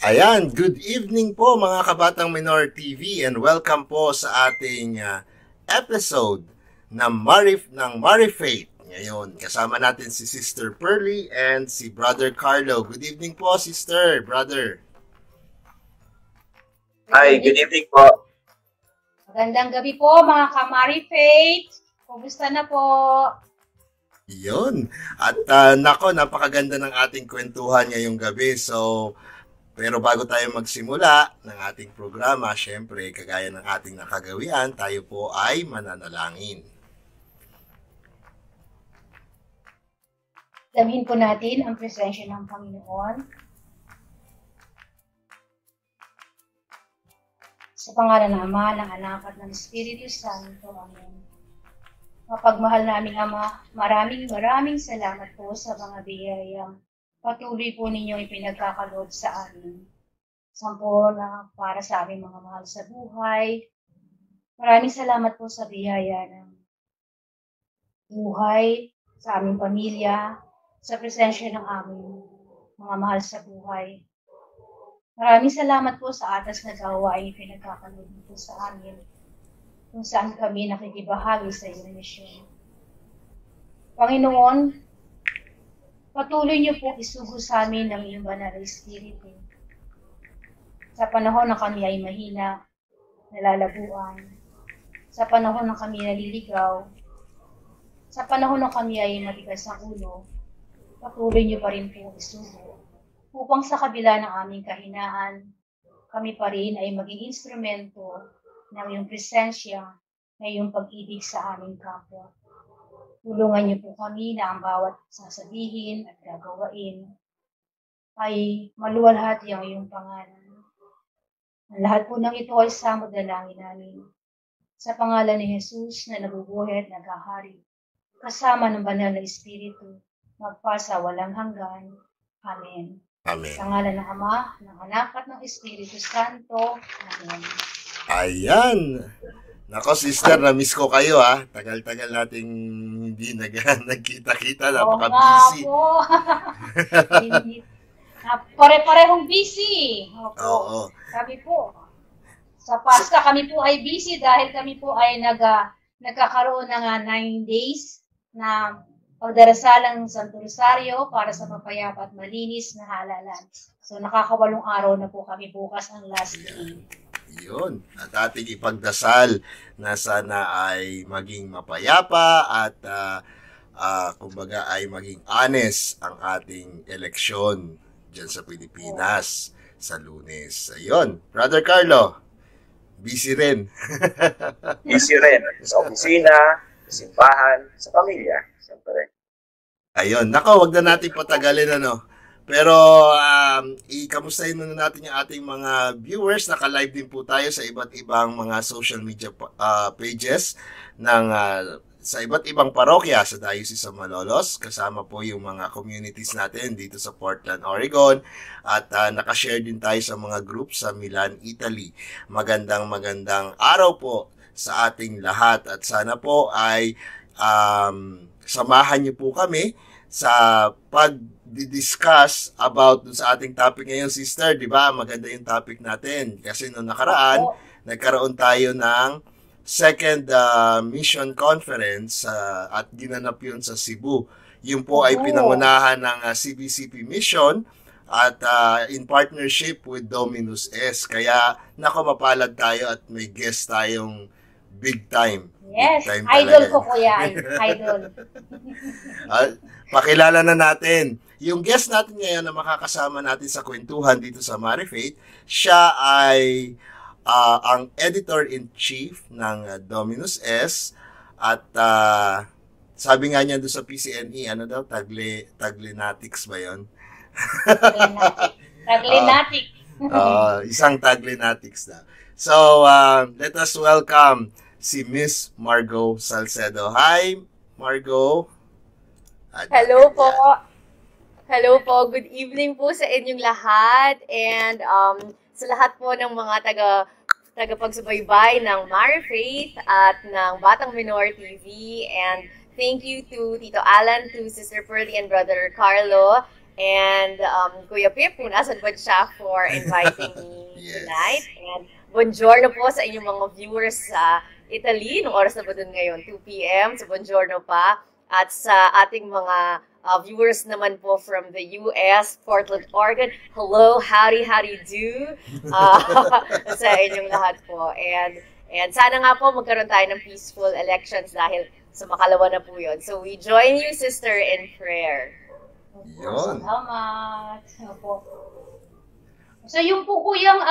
Ayan, good evening po mga Kabatang Minor TV and welcome po sa ating episode ng Marifaith. Ngayon, kasama natin si Sister Pearly and si Brother Carlo. Good evening po, Sister, Brother. Hi, good evening po. Magandang gabi po mga ka-Marifaith. Kumusta na po? Yun. At nako, napakaganda ng ating kwentuhan ngayong gabi. Pero bago tayo magsimula ng ating programa, syempre, kagaya ng ating nakagawian, tayo po ay mananalangin. Damhin po natin ang presensya ng Panginoon. Sa pangalan ng Ama, ng Anak at ng Espiritu Santo. Amen. Mapagmahal naming Ama, maraming salamat po sa mga biyayang patuloy po ninyong ipinagkakaloob sa amin. Sampo na para sa aming mga mahal sa buhay. Maraming salamat po sa biyaya ng buhay, sa aming pamilya, sa presensya ng aming mga mahal sa buhay. Maraming salamat po sa atas na gawain ipinagkakaloob po sa amin, kung saan kami nakikibahagi sa iyong misyon. Panginoon, patuloy niyo po isugo sa amin ng iyong banal na Espiritu. Sa panahon na kami ay mahina, nalalabuan, sa panahon na kami naliligaw, sa panahon na kami ay matigas ang ulo, patuloy niyo pa rin po isugo, upang sa kabila ng aming kahinaan, kami pa rin ay maging instrumento ng iyong presensya na iyong pag-ibig sa aming kapwa. Tulungan niyo po kami na ang bawat sasabihin at gagawain ay maluwalhati ang iyong pangalan. Ang lahat po ng ito ay samod na langin namin. Sa pangalan ni Jesus na nabubuhay at naghahari, kasama ng banal na Espiritu, magpasa walang hanggan. Amen. Amen. Sa ngalan ng Ama, ng Anak at ng Espiritu Santo. Amen. Ayan. Nako, Sister, na-miss ko kayo ha. Tagal-tagal nating hindi nagkita-kita. Napaka-busy. Oo nga po. Pare-parehong busy. Oo. Kami po. Sa Paska, kami po ay busy dahil kami po ay nagkakaroon ng 9 days na pagdarasalang Santo Rosario para sa mapayapa at malinis na halalan. So, nakakawalong araw na po kami bukas ang last day. Yun. At ating ipagdasal na sana ay maging mapayapa at kumbaga ay maging honest ang ating eleksyon dyan sa Pilipinas sa Lunes. Ayun. Brother Carlo, busy rin. Busy rin. Sa opisina, sa simbahan, sa pamilya. Siyempre. Ayun. Nako, wag na natin patagalin Pero, ikamustahin muna natin yung ating mga viewers. Naka-live din po tayo sa iba't ibang mga social media pages sa iba't ibang parokya sa Diocese of Malolos. Kasama po yung mga communities natin dito sa Portland, Oregon. At nakashare din tayo sa mga groups sa Milan, Italy. Magandang araw po sa ating lahat. At sana po ay samahan niyo po kami sa pag-discuss about sa ating topic ngayon, Sister, di ba? Maganda yung topic natin. Kasi noong nakaraan, nagkaroon tayo ng second mission conference at ginanap yun sa Cebu. Yun po ay pinangunahan ng CBCP mission at in partnership with Dominus S. Kaya mapalad tayo at may guest tayong big time. Yes, big time idol talaga. ko po yan. Idol. Pakilala na natin. Yung guest natin ngayon na makakasama natin sa kwentuhan dito sa Marifaith, siya ay ang editor-in-chief ng Dominus S at sabi nga niya doon sa PCNE, Taglinatics ba yun? Taglinatic. Isang Taglinatics na. So, let us welcome si Miss Margo Salcedo. Hi, Margo. Hello po. Hello po. Good evening po sa inyong lahat. And sa lahat po ng mga tagapagsubaybay ng Marifaith at ng Batang Minor TV. And thank you to Tito Alan, to Sister Pearly and Brother Carlo. And Kuya Pip, kung nasan ba siya for inviting me Yes. tonight. And buongiorno po sa inyong mga viewers sa Italy. Nung oras na ba dun ngayon? 2 p.m. So buongiorno pa. At sa ating mga viewers naman po from the US, Portland, Oregon. Hello, howdy do sa inyong lahat po. And sana nga po magkaroon tayo ng peaceful elections dahil sa makalawa na po yun. So we join you, sister, in prayer. Yun. Salamat. Opo. So yung po kuyang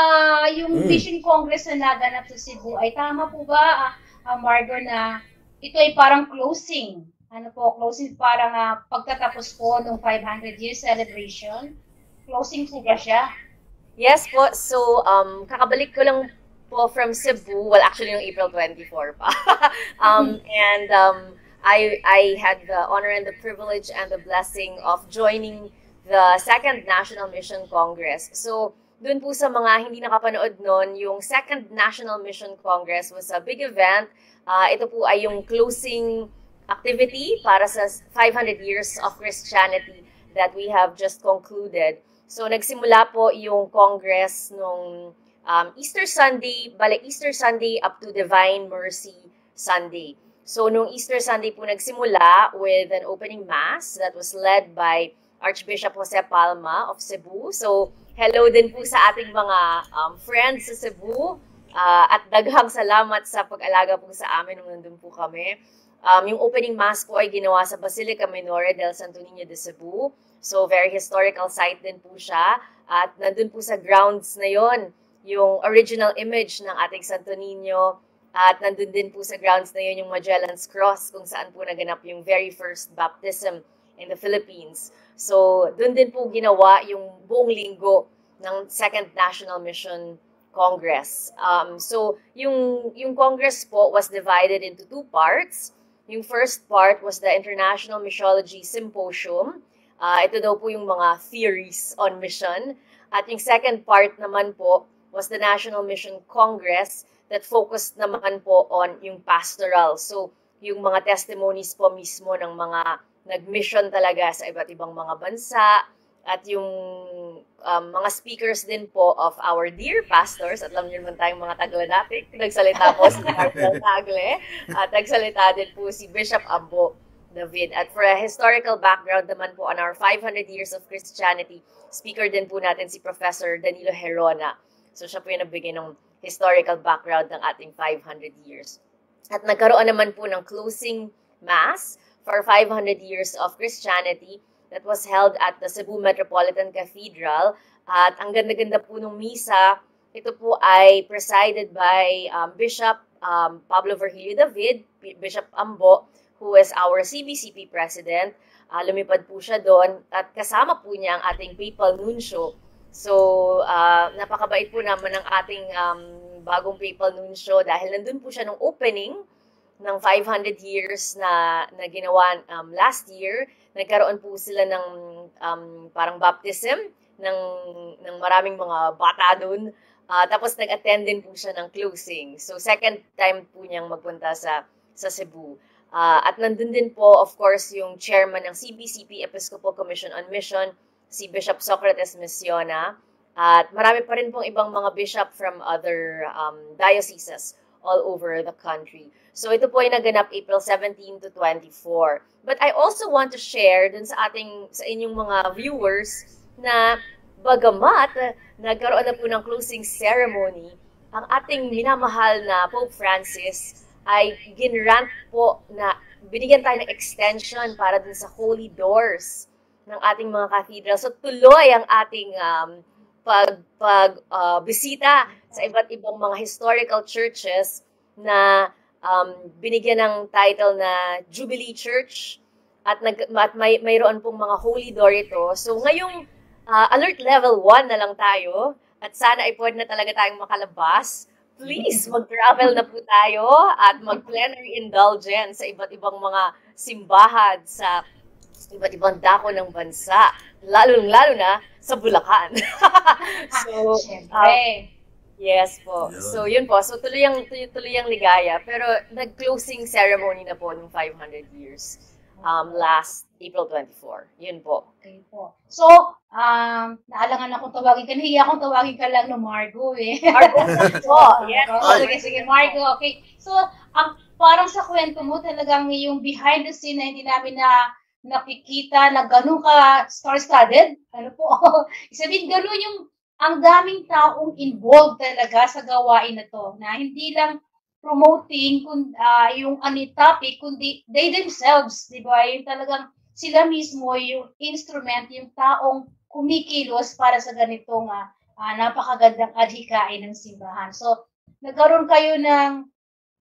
yung Vision Congress na naganap sa Cebu, ay tama po ba, Margo, na ito ay parang closing? Ano po, closing parang pagtatapos po ng 500-year celebration? Closing po ba siya? Yes po. So, kakabalik ko lang po from Cebu. Well, actually, yung April 24 pa. I had the honor and the privilege and the blessing of joining the Second National Mission Congress. So, dun po sa mga hindi nakapanood nun, yung Second National Mission Congress was a big event. Ito po ay yung closing activity para sa 500 years of Christianity that we have just concluded. So, nagsimula po yung Congress nung Easter Sunday, bale Easter Sunday up to Divine Mercy Sunday. So, nung Easter Sunday po nagsimula with an opening mass that was led by Archbishop Jose Palma of Cebu. So, hello din po sa ating mga friends sa Cebu at daghang salamat sa pag-alaga po sa amin nung nandun po kami. Yung opening mass po ay ginawa sa Basilica Minore del Santo Niño de Cebu. So, very historical site din po siya. At nandun po sa grounds na yon yung original image ng ating Santo Niño. At nandun din po sa grounds na yon yung Magellan's Cross kung saan po naganap yung very first baptism in the Philippines. So, dun din po ginawa yung buong linggo ng Second National Mission Congress. So, yung Congress po was divided into two parts. Yung first part was the International Missiology Symposium. Ito daw po yung mga theories on mission. At yung second part naman po was the National Mission Congress that focused naman po on yung pastoral. So, yung mga testimonies po mismo ng mga nag-mission talaga sa iba't ibang mga bansa. At yung mga speakers din po of our dear pastors, at alam niyo naman tayong mga Taglanatic, nagsalita po si Cardinal Tagle, at nagsalita din po si Bishop Ambo David. At for a historical background naman po on our 500 years of Christianity, speaker din po natin si Professor Danilo Herona. So siya po yung nagbigay ng historical background ng ating 500 years. At nagkaroon naman po ng closing mass for 500 years of Christianity that was held at the Cebu Metropolitan Cathedral. At ang ganda-ganda po ng misa, ito po ay presided by Bishop Pablo Virgilio David, Bishop Ambo, who is our CBCP president. Lumipad po siya doon at kasama po niya ang ating papal nuncio. So, napakabait po naman ng ating bagong papal nuncio dahil nandun po siya nung opening ng 500 years na ginawa last year. Nagkaroon po sila ng parang baptism ng maraming mga bata doon. Tapos nag-attend din po siya ng closing. So second time po niyang magpunta sa Cebu. At nandun din po, of course, yung chairman ng CBCP Episcopal Commission on Mission, si Bishop Socrates Misiona. At marami pa rin pong ibang mga bishop from other dioceses all over the country. So ito po ay naganap April 17 to 24. But I also want to share dun sa inyong mga viewers na bagamat nagkaroon na po ng closing ceremony, ang ating minamahal na Pope Francis ay ginrant po na binigyan tayo ng extension para dun sa holy doors ng ating mga cathedral. So tuloy ang ating bisita sa iba't ibang mga historical churches na binigyan ng title na Jubilee Church at mayroon pong mga holy door ito. So ngayong alert level 1 na lang tayo at sana ay pwede na talaga tayong makalabas. Please, mag-travel na po tayo at mag-plenary indulgence sa iba't ibang mga simbahan sa iba't ibang dako ng bansa. Lalo na sa Bulacan. So, yes po. So, yun po. So, tuloy ang ligaya. Pero, nag-closing ceremony na po ng 500 years. last April 24. Yun po. Okay po. So, naalangan akong tawagin ka. Nahiya akong tawagin ka lang no Margo eh. Margo po. Yes. Sige, Margo. Okay. So, parang sa kwento mo talagang yung behind the scene na hindi namin nakikita na ganun ka star-studded. Ano po? Sabihin, ganun yung ang daming taong involved talaga sa gawain na to. Na hindi lang promoting yung topic, kundi they themselves, di ba? Yung talagang sila mismo, yung instrument, yung taong kumikilos para sa ganitong napakagandang adhikain ng simbahan. So, nagkaroon kayo ng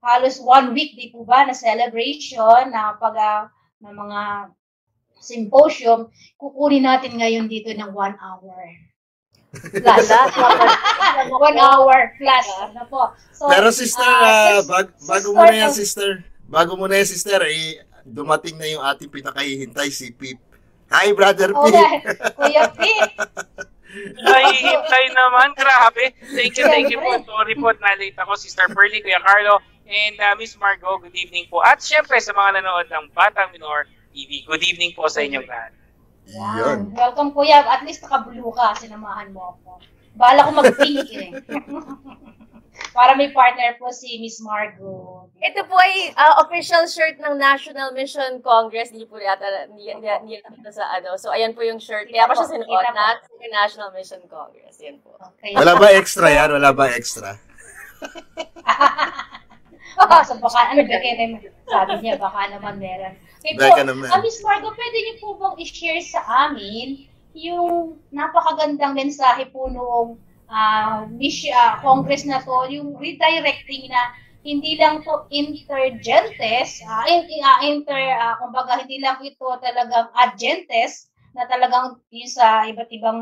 halos 1 week, di po ba, na celebration na mga symposium. Kukunin natin ngayon dito ng 1 hour. Plus. 1 hour plus. Ano po. So, pero sister, bago muna yan, sister, dumating na yung ating pinakahihintay, si Pip. Hi, Brother Pip! Kuya Pip! Nahihintay naman, grabe. Thank you po. Sorry po, na-late ako, Sister Pearly, Kuya Carlo, and Miss Margo, good evening po. At syempre, sa mga nanonood ng Batang Minor TV, good evening po sa inyong lahat. Yan. Welcome, Kuya. At least naka-blue ka, sinamahan mo ako. Bala ko mag-pink eh. Para may partner po si Miss Margo. Ito po ay official shirt ng National Mission Congress. Hindi po yata nakita sa ano. So, ayan po yung shirt. Kaya pa siya sinuot na National Mission Congress. Yan po. Okay. Wala ba extra yan? Wala ba extra? So, baka, sabi niya, baka naman meron. Okay po, Miss Margo, pwede niyo po bang i-share sa amin yung napakagandang mensahe po noong Congress na to, yung redirecting na hindi lang to intergentes, kumbaga hindi lang ito talagang adjentes na talagang yun sa iba't ibang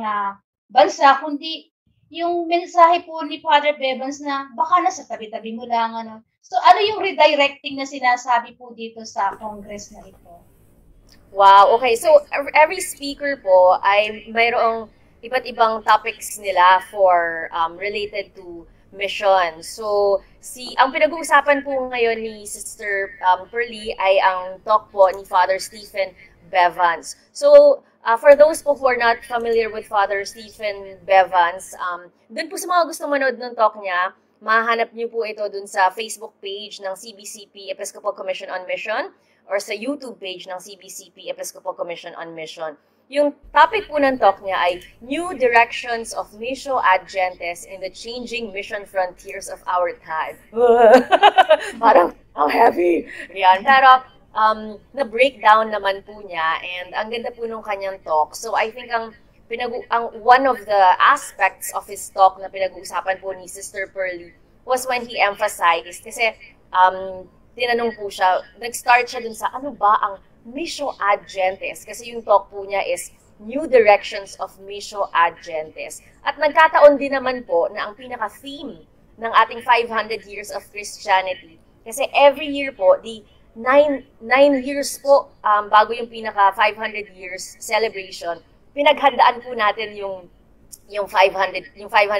bansa, kundi yung mensahe po ni Father Bevans na baka nasa tabi-tabi mo lang. Ano. So ano yung redirecting na sinasabi po dito sa Congress na ito? Wow, okay. So every speaker po ay mayroong iba't ibang topics nila for related to mission. So, ang pinag-uusapan po ngayon ni Sister Pearly ay ang talk po ni Father Stephen Bevans. So, for those po who are not familiar with Father Stephen Bevans, dun po sa mga gusto manood ng talk niya, mahanap niyo po ito dun sa Facebook page ng CBCP Episcopal Commission on Mission or sa YouTube page ng CBCP Episcopal Commission on Mission. Yung topic po ng talk niya ay New Directions of Missio Ad Gentes in the Changing Mission Frontiers of Our Time. Parang, how heavy! Yan. Pero, na-breakdown naman po niya and ang ganda po nung kanyang talk. So, I think one of the aspects of his talk na pinag-uusapan po ni Sister Pearly was when he emphasized, kasi tinanong po siya, nag-start siya dun sa ano ba ang Missio Ad Gentes, kasi yung talk po niya is New Directions of Missio Ad Gentes. At nagkataon din naman po na ang pinaka-theme ng ating 500 years of Christianity, kasi every year po, the 9 years po bago yung pinaka 500 years celebration, pinaghandaan po natin yung 500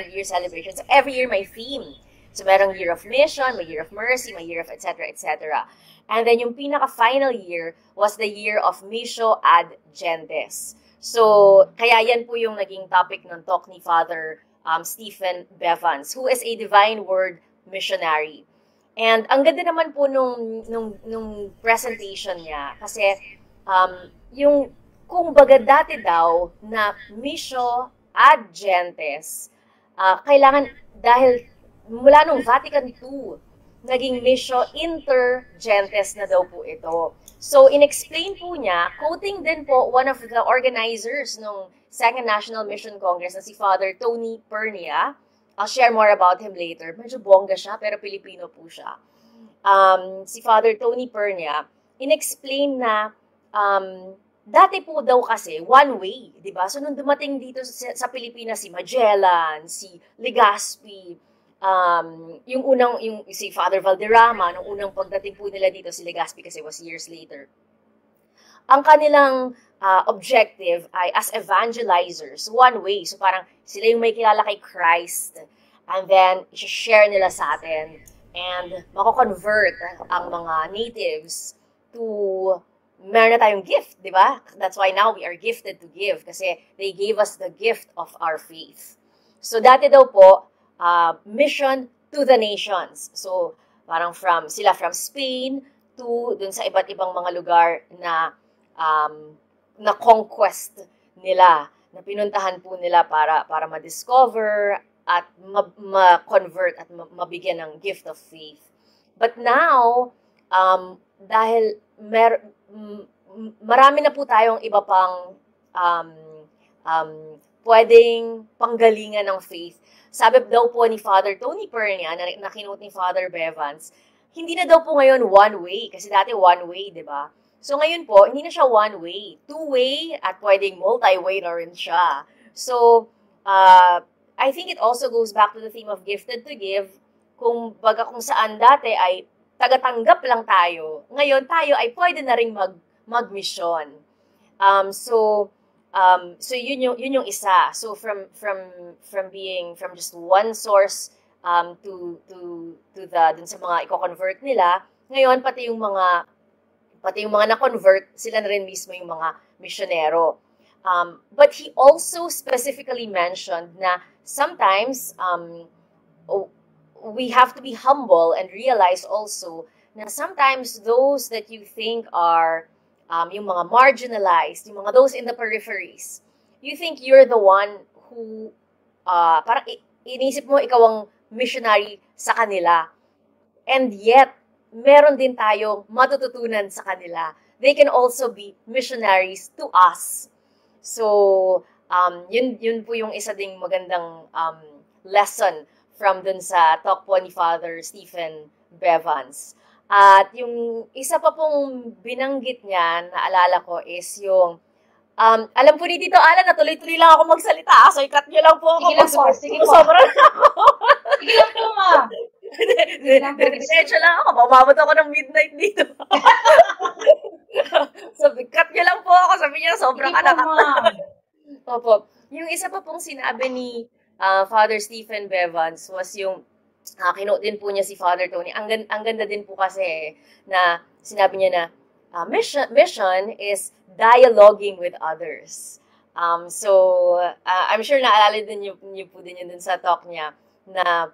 year celebration. So every year may theme. So merong Year of Mission, may Year of Mercy, may Year of etc. etc. And then yung pinaka-final year was the year of Missio Ad Gentes. So, kaya yan po yung naging topic ng talk ni Father Stephen Bevans, who is a Divine Word missionary. And ang ganda naman po nung presentation niya, kasi yung kung baga dati daw na Missio Ad Gentes, kailangan dahil mula nung Vatican II, naging Missio Inter Gentes na daw po ito. So, in-explain po niya, quoting din po one of the organizers ng Second National Mission Congress na si Father Tony Pernia. I'll share more about him later. Medyo bongga siya, pero Pilipino po siya. Si Father Tony Pernia, in-explain na dati po daw kasi one way, di ba? So, nung dumating dito sa Pilipinas, si Magellan, si Legazpi, yung si Father Valderrama, nung unang pagdating po nila dito si Legazpi kasi was years later. Ang kanilang objective ay as evangelizers, one way. So parang sila yung may kilala kay Christ and then i-share nila sa atin and mako-convert ang mga natives to meron na tayong gift, di ba? That's why now we are gifted to give kasi they gave us the gift of our faith. So dati daw po, mission to the nations. So parang sila from Spain to dun sa iba't ibang mga lugar na na conquest nila, na pinuntahan po nila para ma-discover at ma-convert at mabigyan ng gift of faith. But now, dahil marami na po tayong iba pang pwedeng panggalingan ng faith. Sabi daw po ni Father Tony Pernia, na kinote ni Father Bevans, hindi na daw po ngayon one way. Kasi dati one way, di ba? So ngayon po, hindi na siya one way. Two way at pwedeng multi-way na rin siya. So, I think it also goes back to the theme of gifted to give. Kung saan dati ay tagatanggap lang tayo, ngayon tayo ay pwede na rin mag-mission. So yun yung isa. So from just one source to dun sa mga i-convert nila, ngayon pati yung mga na-convert, sila na rin mismo yung mga misyonero. But he also specifically mentioned na sometimes we have to be humble and realize also na sometimes those that you think are yung mga marginalized, yung mga those in the peripheries, you think you're the one who parang inisip mo ikaw ang missionary sa kanila. And yet, meron din tayong matututunan sa kanila. They can also be missionaries to us. So, yun po yung isa ding magandang lesson from dun sa talk po ni Father Stephen Bevans. At yung isa pa pong binanggit niya, naalala ko, is yung, alam po ni Tito Alan, na tuloy-tuloy lang ako magsalita, so i-cut niyo lang po ako. Sige po. Sobra na ako. Sige lang po, ma'am. Diretso lang ako, mamamot ako ng midnight dito. So, cut niyo lang po ako, sabi niya, sobra ka na. Opo. Yung isa pa pong sinabi ni Father Stephen Bevans was yung kinote din po niya si Father Tony. Ang ganda din po kasi na sinabi niya na mission is dialoguing with others. So, I'm sure naalala din niyo po din yun dun sa talk niya na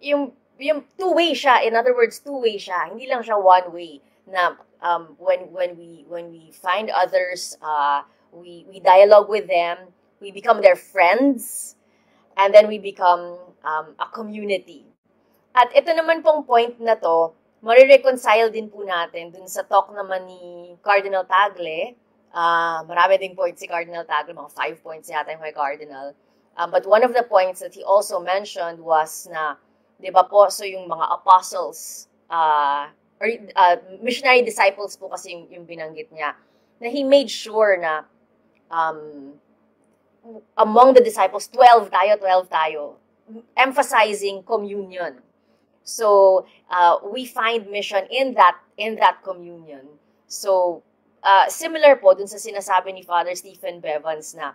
yung two-way siya. In other words, two-way siya. Hindi lang siya one-way na when we find others, we dialogue with them, we become their friends, and then we become a community. At ito naman pong point na to, marireconcile din po natin dun sa talk naman ni Cardinal Tagle. Marami ding points si Cardinal Tagle, mga 5 points yata yung kay Cardinal. But one of the points that he also mentioned was na, di ba po, so yung mga apostles, or missionary disciples po kasi yung binanggit niya, na he made sure na among the disciples, 12 tayo, emphasizing communion. So, we find mission in that communion. So, similar po dun sa sinasabi ni Father Stephen Bevans na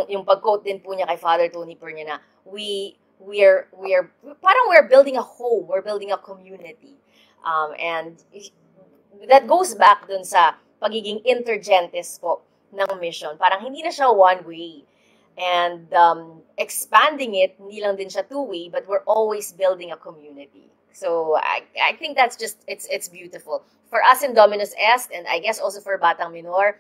yung pag-quote din po niya kay Father Tony Pernia na we're building a home, we're building a community. And that goes back dun sa pagiging intergentes po ng mission. Parang hindi na siya one way. And expanding it, hindi lang din siya two-way, but we're always building a community. So I think that's just, it's beautiful. For us in Dominus Est, and I guess also for Batang Minor,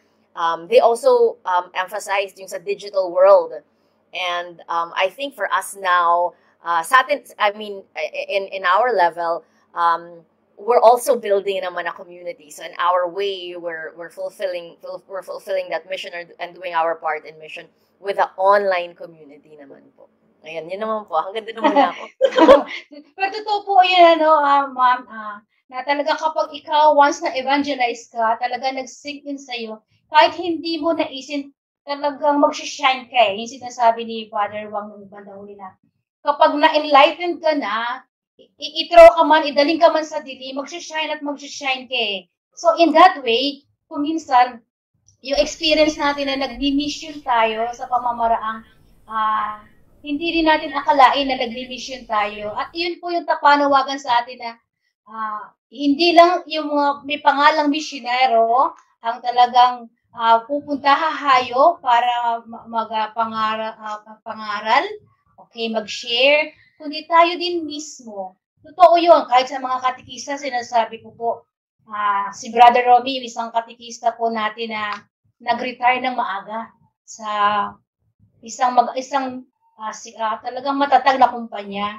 they also emphasized yung sa digital world. And I think for us now, in our level, we're also building naman a community. So in our way, we're fulfilling that mission and doing our part in mission with the online community naman po. Ayan, yun naman po. Hanggang doon muna ako. Pero totoo po yun, ma'am, na talaga kapag ikaw, once na evangelize ka, talaga nag-sink in sa'yo, kahit hindi mo naisin, talagang mag-shine ka eh. Yung sinasabi ni Father Wang ng bandang huli na, kapag na-enlightened ka na, i-throw ka man, idaling ka man sa dilim, mag-shine at mag-shine ka eh. So in that way, kung minsan, yung experience natin na nag-mission tayo sa pamamaraang hindi rin natin akalain na nag-mission tayo. At yun po yung tapanawagan sa atin na hindi lang yung mga may pangalang misyonero ang talagang pupunta hahayo para pangaral, okay, mag-share, kundi tayo din mismo. Totoo yun, kahit sa mga katikista, sinasabi ko po, si Brother Romy, isang katikista po natin na nag-retire ng maaga sa talagang matatag na kumpanya.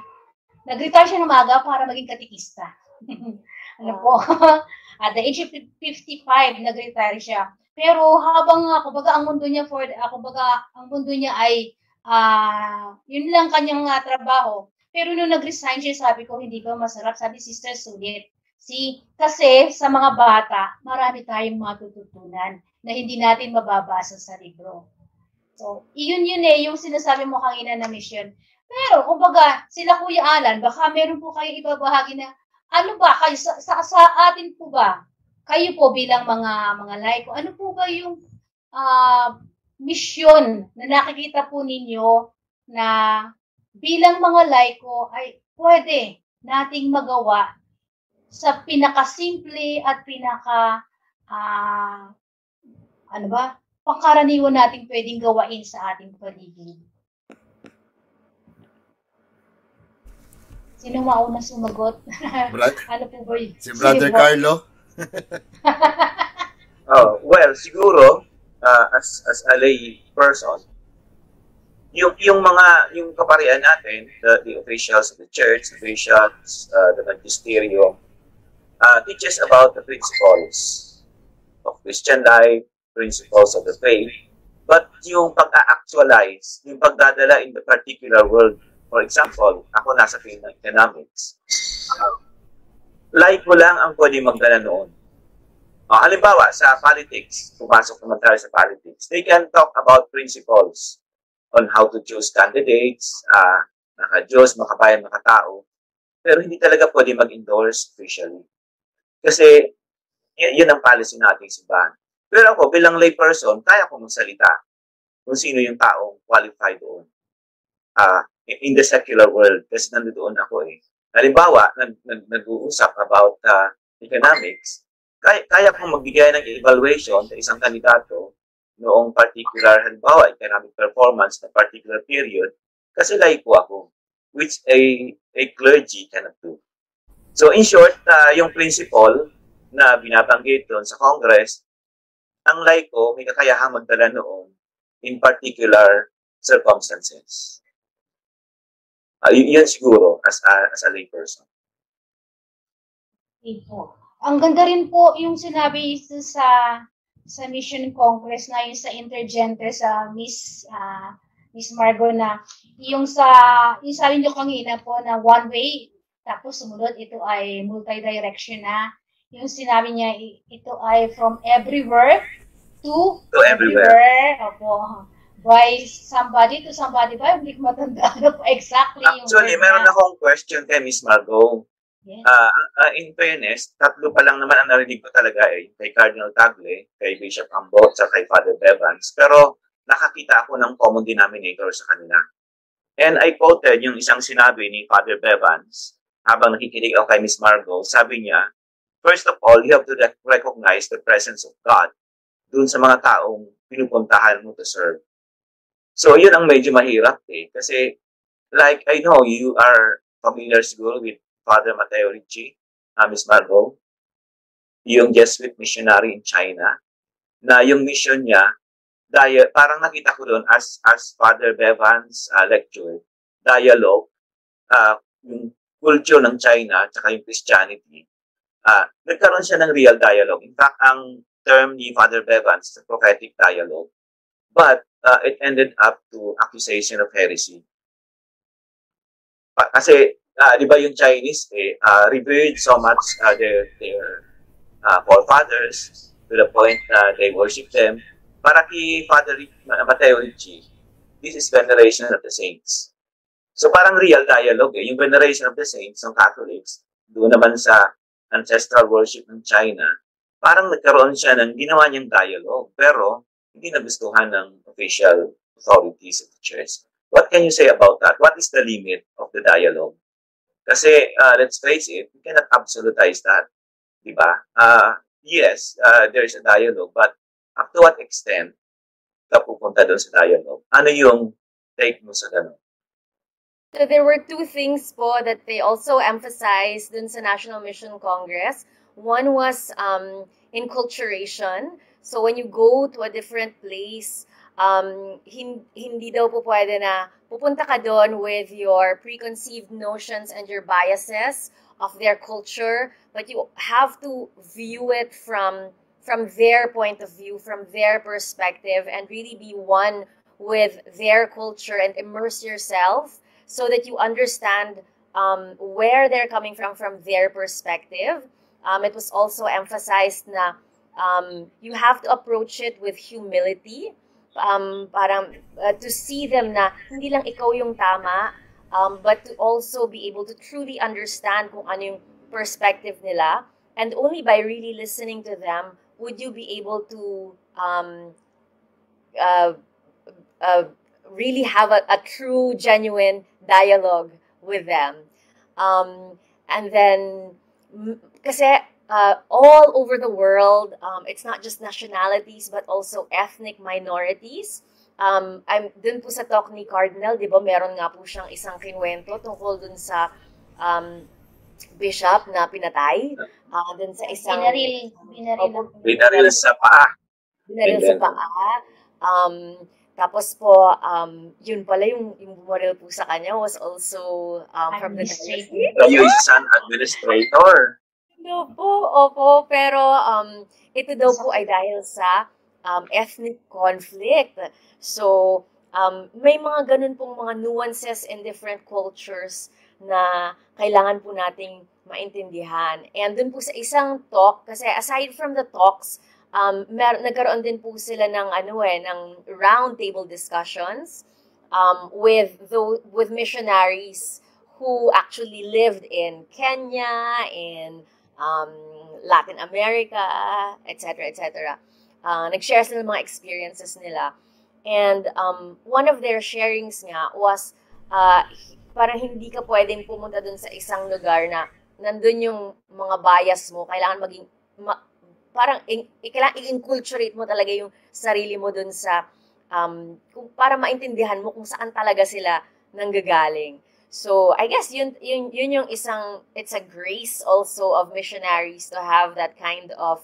Nag-retire siya ng maaga para maging katikista. Ano po? At the age of 55, nag-retire siya. Pero habang ang mundo niya ang mundo niya ay yun lang kanyang trabaho. Pero nung nag-resign siya, sabi ko, hindi ba masarap? Sabi, Sister, sulit. Kasi sa mga bata, marami tayong matututunan na hindi natin mababasa sa libro. So, yun yung sinasabi mo kanina na mission. Pero, kumbaga, sila Kuya Alan, baka meron po kayo ibabahagi na, ano ba, kayo, sa atin po ba, kayo po bilang mga laiko, ano po ba yung mission na nakikita po ninyo na bilang mga laiko ay pwede nating magawa sa pinakasimple at pangkaraniwan nating pwedeng gawain sa ating paligid. Sino mauna sumagot? Ano po ba yun? Si Brother Carlo? Well, siguro, as a lay person, yung kaparian natin, the officials of the church, officials, the magisterium, teaches about the principles of Christian life, principles of the faith, but yung pag-actualize, yung pagdadala in the particular world, for example, ako nasa field ng economics, laiko lang ang pwede magdala noon. Halimbawa, sa politics, pumasok naman tayo sa politics, they can talk about principles on how to choose candidates, maka-Diyos, makabayan, makatao, pero hindi talaga pwede mag-endorse officially. Kasi, yun ang policy nating simbahan. Pero ako, bilang lay person, kaya ko magsalita kung sino yung taong qualified doon. In the secular world, kasi nandoon ako eh. Halimbawa, nag-uusap about economics, kaya kong magbigay ng evaluation sa isang kandidato noong particular, halimbawa, economic performance na particular period, kasi laiko ako, which a clergy cannot do. So, in short, yung principle na binabanggit doon sa Congress, ang laiko may kakayahang magdala noon in particular circumstances. Yun siguro as a lay person. Ang ganda rin po yung sinabi sa Mission Congress na yung sa Intergente sa Miss Margo na yung sabi niyo kanina po na one way tapos sumunod ito ay multi-direction na. Yung sinabi niya ito ay from everywhere to everywhere. Opo. By somebody to somebody ba? Hindi ko matandaan po exactly yung actually, meron akong question kay Miss Margo. Yes. In fairness, tatlo pa lang naman ang narinig ko talaga kay Cardinal Tagle, kay Bishop Ambo, at kay Father Bevans. Pero nakakita ako ng common denominator sa kanila. And I quoted yung isang sinabi ni Father Bevans habang nakikinig ako kay Miss Margo. Sabi niya, first of all, you have to recognize the presence of God dun sa mga taong pinupuntahan mo to serve. So, yun ang medyo mahirap Kasi, like, I know you are familiar siguro with Father Mateo Ricci, Miss Margo, yung Jesuit missionary in China, na yung mission niya, parang nakita ko doon as Father Bevans lecture, dialogue, yung culture ng China, tsaka yung Christianity, nagkaroon siya ng real dialogue. In fact, ang term ni Father Bevans, prophetic dialogue, but it ended up to accusation of heresy. Kasi, di ba yung Chinese, revered so much their forefathers to the point na they worship them. Para kay Father Mateo Ricci, this is veneration of the saints. So parang real dialogue yung veneration of the saints ng Catholics, doon naman sa ancestral worship ng China, parang nagkaroon siya ng ginawa niyang dialogue, pero hindi nagustuhan ng official authorities of the church. What can you say about that? What is the limit of the dialogue? Kasi, let's face it, we cannot absolutize that. Di ba? Yes, there's a dialogue, but up to what extent ka pupunta doon sa dialogue? Ano yung take mo sa ganun? So there were two things po that they also emphasized dun sa National Mission Congress. One was enculturation. So when you go to a different place, hindi daw po pwede na pupunta ka doon with your preconceived notions and your biases of their culture, but you have to view it from their point of view, from their perspective, and really be one with their culture and immerse yourself so that you understand where they're coming from their perspective. It was also emphasized na you have to approach it with humility, parang to see them na hindi lang ikaw yung tama, but to also be able to truly understand kung ano yung perspective nila. And only by really listening to them would you be able to really have a true, genuine dialogue with them. And then, kasi all over the world, it's not just nationalities, but also ethnic minorities. Dun po sa talk ni Cardinal, di ba, meron nga po siyang isang kinwento tungkol dun sa bishop na pinatay. Dun sa isang... Binaril sa paa. Binaril sa paa. Tapos po, yun pala yung bumaril po sa kanya was also from the diocese. Kayo isang administrator. No po, opo. Pero ito daw po ay dahil sa ethnic conflict. So, may mga ganun pong mga nuances in different cultures na kailangan po nating maintindihan. And dun po sa isang talk, kasi aside from the talks, nagkaroon din po sila ng ng round table discussions with missionaries who actually lived in Kenya, in Latin America, etc., etc. Nag-share sila ng mga experiences nila. And one of their sharings nga was parang hindi ka pwedeng pumunta dun sa isang lugar na nandun yung mga bias mo. Kailangan maging parang kailangan i-inculturate mo talaga yung sarili mo dun sa para maintindihan mo kung saan talaga sila nanggagaling. So, I guess yun yung isang, it's a grace also of missionaries to have that kind of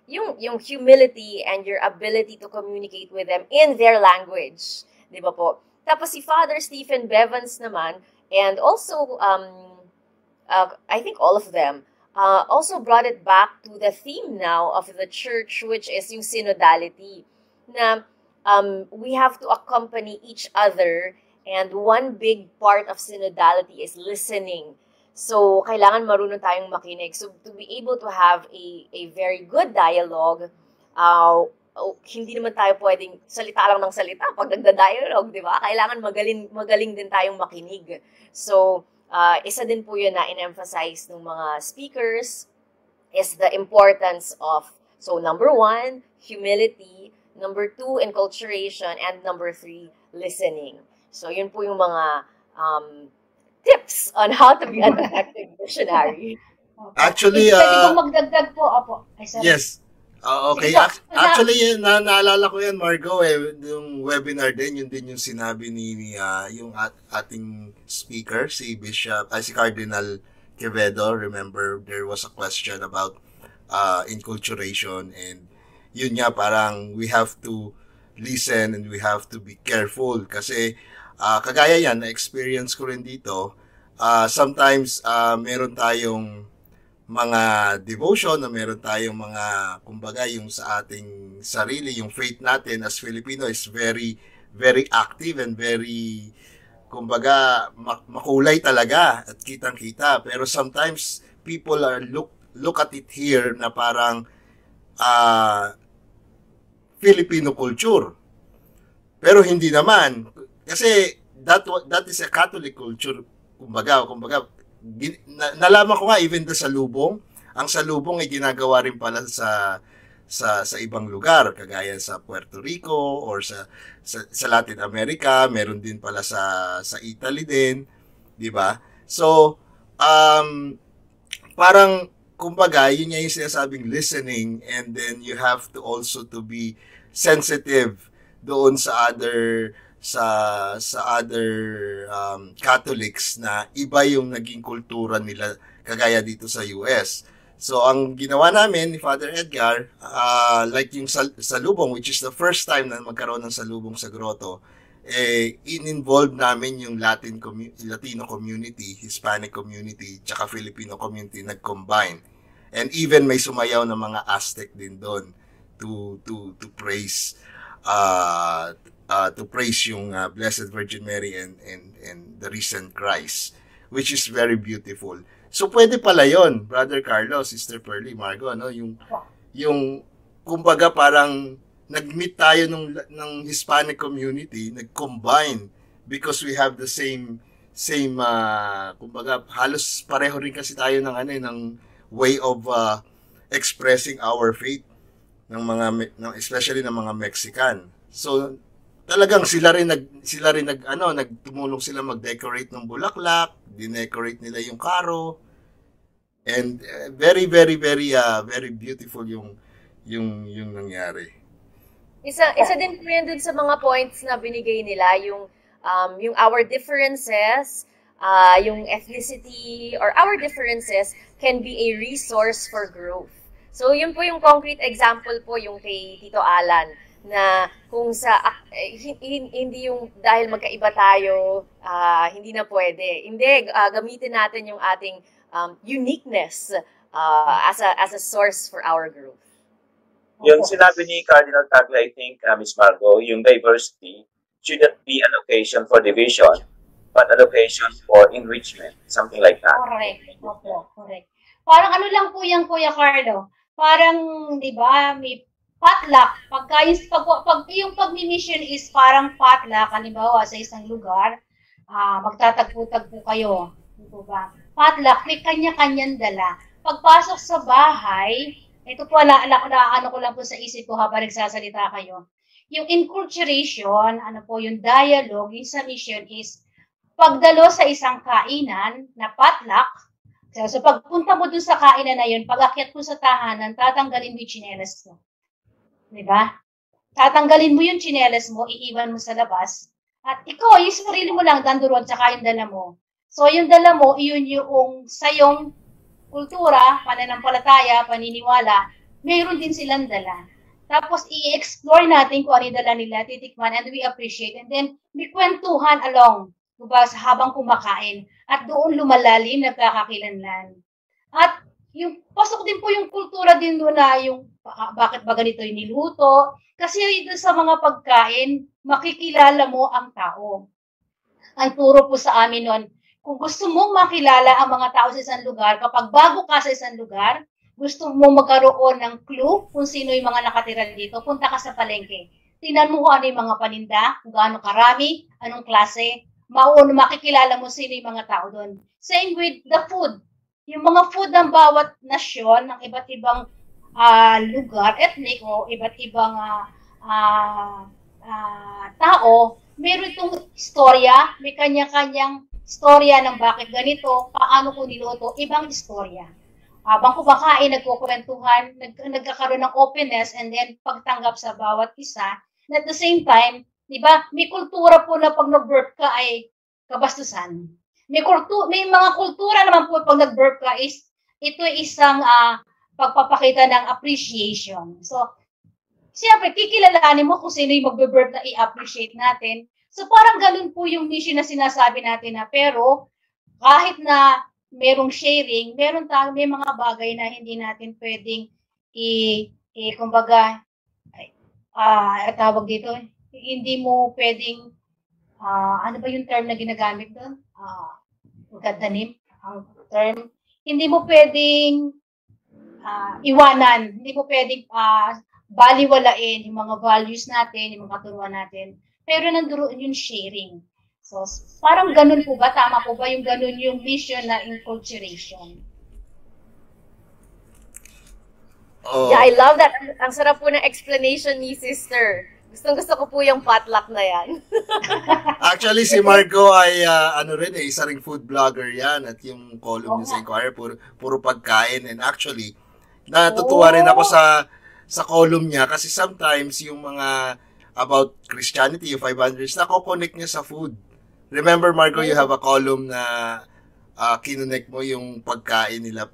yung humility and your ability to communicate with them in their language. Di ba po? Tapos si Father Stephen Bevans naman, and also, I think all of them, also brought it back to the theme now of the church, which is yung synodality. Na we have to accompany each other, and one big part of synodality is listening. So, kailangan marunong tayong makinig. So, to be able to have a very good dialogue, hindi naman tayo pwedeng salita lang ng salita pag nagda-dialogue, di ba? Kailangan magaling din tayong makinig. So, isa din po yun na in-emphasize ng mga speakers is the importance of, so number 1, humility, number 2, enculturation, and number 3, listening. So, yun po yung mga tips on how to be an effective missionary. Actually, pwede kong magdagdag po. Opo. Ay, sorry. Yes. Okay. Actually, naalala ko yan, Margo, yung webinar din, yun din yung sinabi ni yung ating speaker, si Cardinal Quevedo. Remember, there was a question about enculturation, and yun nga, parang we have to listen and we have to be careful kasi kagaya yan, na-experience ko rin dito, sometimes meron tayong mga devotion, na meron tayong mga, kumbaga, yung sa ating sarili, yung faith natin as Filipino is very, very active and very, kumbaga, makulay talaga at kitang-kita. Pero sometimes, people are look at it here na parang Filipino culture. Pero hindi naman. Kasi, that is a Catholic culture, kumbaga, nalaman ko nga even sa salubong, ang salubong ay ginagawa rin pala sa ibang lugar, kagaya sa Puerto Rico or sa Latin America, meron din pala sa Italy din, di ba? So, parang, kumbaga, yun nga yung sinasabing listening, and then you have to also to be sensitive doon sa other Catholics na iba yung naging kultura nila kagaya dito sa US. So, ang ginawa namin ni Father Edgar, like yung salubong, which is the first time na magkaroon ng salubong sa grotto, in-involve namin yung Latino community, Hispanic community, tsaka Filipino community, nag-combine. And even may sumayaw ng mga Aztec din doon to praise yung Blessed Virgin Mary and the risen Christ, which is very beautiful. So pwede pala yon, Brother Carlo, Sister Pearly, Margo, ano, yung kumbaga parang nag-meet tayo ng Hispanic community, nag-combine because we have the same kumbaga halos pareho rin kasi tayo ng way of expressing our faith especially ng mga Mexican. So talagang sila rin nagtumulong sila mag-decorate ng bulaklak, dinecorate nila yung karo. And very very very very beautiful yung nangyari. Isa din po yan dun sa mga points na binigay nila, yung our differences, yung ethnicity, or our differences can be a resource for growth. So, yun po yung concrete example po yung kay Tito Alan, na kung hindi yung dahil magkaiba tayo, hindi na pwede. Hindi, gamitin natin yung ating uniqueness as a source for our growth. Yung sinabi ni Cardinal Tagle, I think, Ms. Margo, yung diversity shouldn't be an occasion for division, but an occasion for enrichment, something like that. Correct. Opo, correct. Parang ano lang po yan, Kuya Carlo. Parang, di ba, may potluck. Pag yung pag-mission is parang potluck, halimbawa sa isang lugar, magtatagpo-tagpo kayo. Di ba? Potluck, may kanya-kanyang dala. Pagpasok sa bahay, ito po, ano ko lang po sa isip ko habang nagsasalita kayo. Yung enculturation, yung dialogue, yung sa mission is pagdalo sa isang kainan na potluck. So, pagpunta mo dun sa kainan na yun, pag-akyat mo sa tahanan, tatanggalin mo yung tsinelas mo. Diba? Tatanggalin mo yung tsinelas mo, iiwan mo sa labas. At ikaw, yung sarili mo lang, danduron, tsaka yung dala mo. So, yung dala mo, yun yung sayong kultura, pananampalataya, paniniwala, mayroon din silang dala. Tapos, i-explore natin kung ano yung dala nila, titikman, and we appreciate. And then, may kwentuhan along, diba, habang kumakain. At doon lumalalim, nagkakakilanlan. At yung pasok din po yung kultura din doon na yung bakit ba ganito yung niluto. Kasi doon sa mga pagkain, makikilala mo ang tao. Ang turo po sa amin noon, kung gusto mong makilala ang mga tao sa isang lugar, kapag bago ka sa isang lugar, gusto mong magkaroon ng clue kung sino yung mga nakatira dito, punta ka sa palengke. Tingnan mo kung ano yung mga paninda, kung gaano karami, anong klase, makikilala mo sino yung mga tao doon. Same with the food. Yung mga food ng bawat nasyon, ng iba't ibang lugar, ethnic o iba't ibang tao, meron itong istorya, may kanya-kanyang istorya ng bakit ganito, paano ko niluto, ibang istorya. Habang kumakain, nagkukwentuhan, nagkakaroon ng openness, and then pagtanggap sa bawat isa. And at the same time, di ba, may kultura po na pag nag-burp ka ay kabastusan. May mga kultura naman po pag nag-burp ka is, ito isang pagpapakita ng appreciation. So, siyempre, kikilalanin mo kung sino yung mag-burp na i-appreciate natin. So parang ganun po yung mission na sinasabi natin na, pero kahit na merong sharing, may mga bagay na hindi natin pwedeng kumbaga, tawag dito, hindi mo pwedeng, ano ba yung term na ginagamit doon? Magkadanim ang term. Hindi mo pwedeng iwanan, hindi mo pwedeng baliwalain yung mga values natin, yung mga turuan natin. Pero nandoon yung sharing. So, parang ganun po ba? Tama po ba yung ganun yung mission na enculturation? Yeah, I love that. Ang sarap po ng explanation ni Sister. Gustong-gusto ko po yung potluck na yan. Actually, si Margo ay isa ring food vlogger yan at yung column niya sa Inquirer, puro pagkain. And actually, natutuwa rin ako sa column niya kasi sometimes yung mga about Christianity, yung 500, nako-connect niya sa food. Remember, Margo, you have a column na kinonect mo yung pagkain nila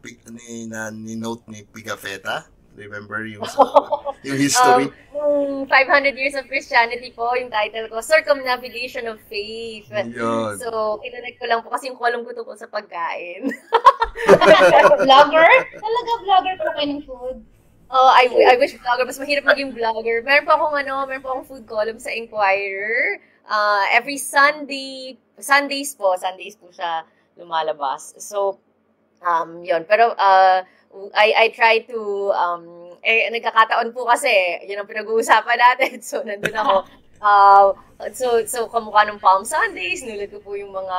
ni Note ni Pigafetta? Remember yung history? 500 Years of Christianity po, yung title ko, Circumnavigation of Faith. Yun. So, kinonect ko lang po kasi yung column ko tungkol sa pagkain. Vlogger? Talaga vlogger po kayo ng food? Oh, I wish vlogger. Mas mahirap maging vlogger. Meron po akong food column sa Inquirer. Every Sundays po siya lumalabas. So, yun. Pero, I try to, nagkakataon po kasi, yun ang pinag-uusapan natin. So, nandun ako. So kamukha ng Palm Sundays, nulit ko po yung mga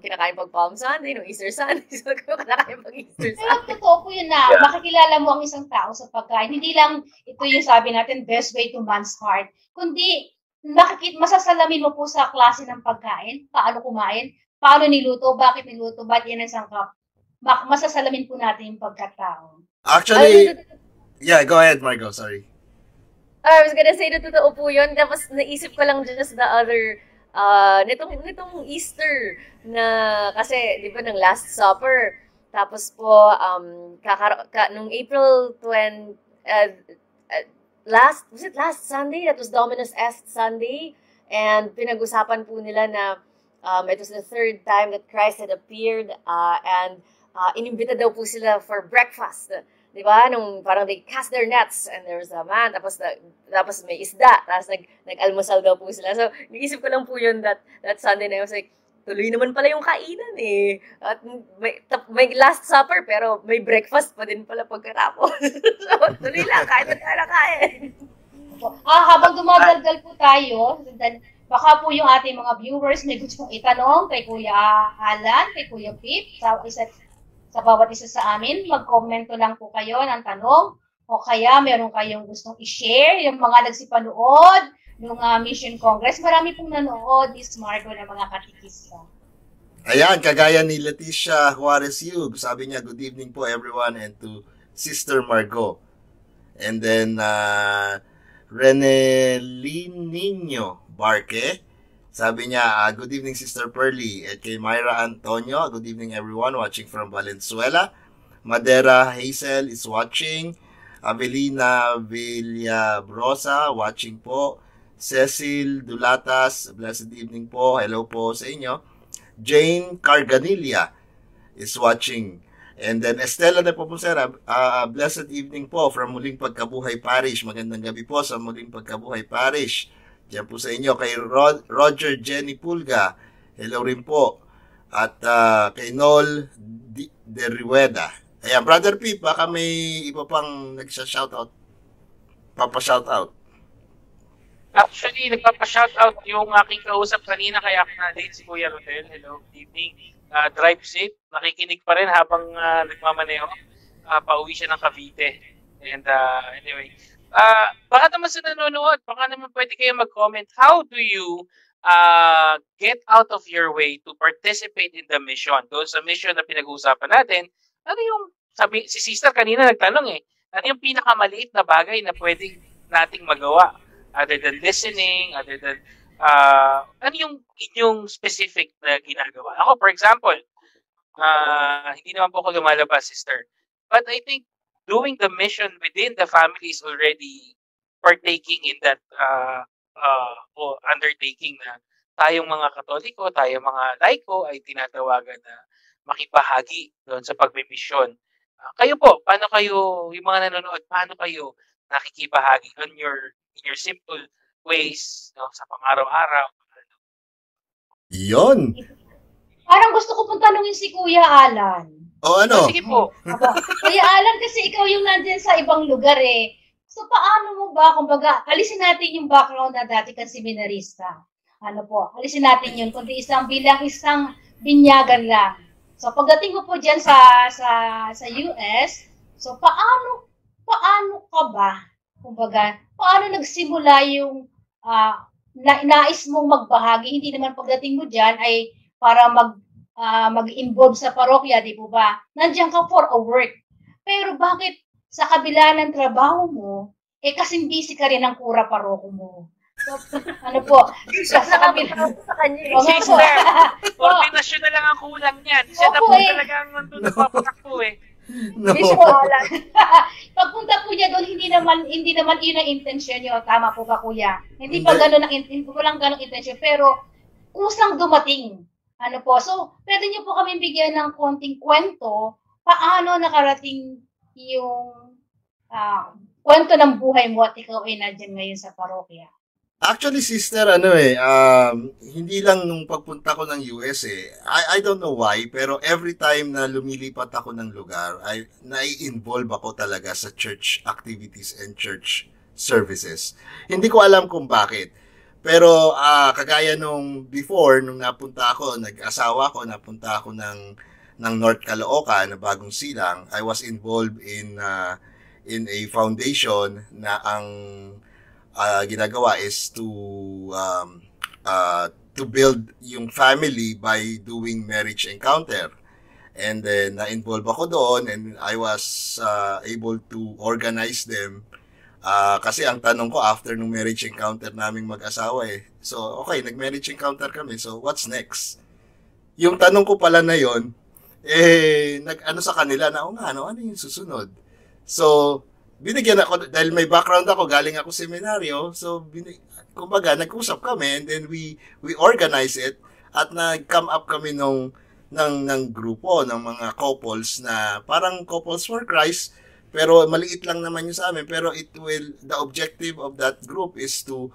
kinakain pag Palm Sunday, no Easter Sunday, so kinakain pag Easter Sunday. Pero totoo po yun na makikilala mo ang isang tao sa pagkain. Hindi lang ito yung sabi natin, best way to man's heart, kundi masasalamin mo po sa klase ng pagkain, paano kumain, paano niluto, bakit niluto, ba't yan ang sangkap. Masasalamin po natin yung pagkatao. Actually, yeah, go ahead, Margo, sorry. I was gonna say na totoo po yun. Tapos naisip ko lang just the other, nitong Easter na, kasi, di ba, ng Last Supper. Tapos po, nung April 20, was it last Sunday? That was Dominus Est Sunday. And pinag-usapan po nila na it was the third time that Christ had appeared. And inimbita daw po sila for breakfast. Di ba? Nung parang they cast their nets and there was a man, tapos may isda, tapos nag-almusal daw po sila. So, naisip ko lang po yun that Sunday na I was like, tuloy naman pala yung kainan eh. At may Last Supper, pero may breakfast pa din pala pagkatapos. So, tuloy lang, kain. Habang dumadaldal po tayo, baka po yung ating mga viewers may gustong itanong kay Kuya Alan, kay Kuya Pip, sa bawat isa sa amin, mag-commento lang po kayo ng tanong o kaya meron kayong gustong i-share yung mga nagsipanood ng Mission Congress. Marami pong nanood ni Margo ng mga katikista. Ayan, kagaya ni Leticia Juarez Yug. Sabi niya, good evening po everyone and to Sister Margo. And then, Renelino Barque. Sabi niya, good evening Sister Pearly. At kay Myra Antonio, good evening everyone watching from Valenzuela. Madera Hazel is watching. Avelina Villabrosa, watching po. Cecil Dulatas, blessed evening po. Hello po sa inyo. Jane Carganilla is watching. And then Estela de Popusera, blessed evening po from Muling Pagkabuhay Parish. Magandang gabi po sa Muling Pagkabuhay Parish. Diyan po sa inyo. Kay Roger Jenny Pulga, hello rin po. At kay Noel de Riweda. Ayan, Brother Pete, baka may iba pang nagsa-shoutout. Papa-shoutout. Actually, nagpapa-shoutout yung aking kausap kanina, kaya ako na-date si Kuya Rodel. Hello, good evening. Drive safe. Nakikinig pa rin habang nagmamaneho. Pauwi siya ng Cavite. And anyway, baka naman sa nanonood, baka naman pwede kayo mag-comment. How do you get out of your way to participate in the mission? Doon sa mission na pinag-uusapan natin, ano yung, si sister kanina nagtanong ano yung pinakamaliit na bagay na pwedeng nating magawa? Other than listening, other than, ano yung inyong specific na ginagawa? Ako, for example, hindi naman po ako lumalabas, sister. But I think doing the mission within the family is already partaking in that undertaking na tayong mga Katoliko, tayong mga laiko ay tinatawagan na makibahagi doon sa pagmimisyon. Kayo po, paano kayo, yung mga nanonood, paano kayo nakikibahagi in your simple ways, no, sa pang-araw-araw? Yun. Parang gusto ko pong tanungin si Kuya Alan. Ano? Sige po. Kuya Alan, kasi ikaw yung nandyan sa ibang lugar eh. So, paano mo ba, kumbaga, alisin natin yung background na dati kang seminarista. Alisin natin yun, kundi bilang isang binyagan lang. So, pagdating mo po dyan sa US, so, paano ka ba, kumbaga, paano nagsimula yung nais mong magbahagi, hindi naman pagdating mo dyan ay para mag-involve sa parokya, di po ba? Nandiyan ka for a work. Pero bakit sa kabila ng trabaho mo, kasing busy ka rin ng kura paroko mo? So, ano po? Sa kabila sa kanya. Sister, ordinasyon na lang ang kulang niyan. Siya na po talaga ang nagpapatakbo No. Pagpunta po niya doon, hindi naman yun ang intensyon niyo. Tama po ba, kuya? Hindi pa gano'n walang gano'ng intensyon. Pero, kusang dumating. Ano po? So, pwede niyo po kami bigyan ng konting kwento paano nakarating yung kwento ng buhay mo at ikaw ay nandiyan ngayon sa parokya. Actually, sister, hindi lang nung pagpunta ko ng US I don't know why, pero every time na lumilipat ako ng lugar, nai-involve ako talaga sa church activities and church services. Hindi ko alam kung bakit. Pero kagaya nung before, nung napunta ako, nag-asawa ko, napunta ako ng North Caloocan, na Bagong Silang, I was involved in a foundation na ang ginagawa is to build yung family by doing marriage encounter. And then na-involve ako doon and I was able to organize them. Kasi ang tanong ko after nung marriage encounter naming mag-asawa So, okay, nag-marriage encounter kami. So, what's next? Yung tanong ko pala na yon nag-ano sa kanila na, ano yung susunod? So, binigyan ako, dahil may background ako, galing ako seminaryo, so, kumbaga, nag-usap kami, and then we organize it, at nag-come up kami ng grupo, ng mga couples na, parang couples for Christ, pero maliit lang naman yun sa amin, pero the objective of that group is to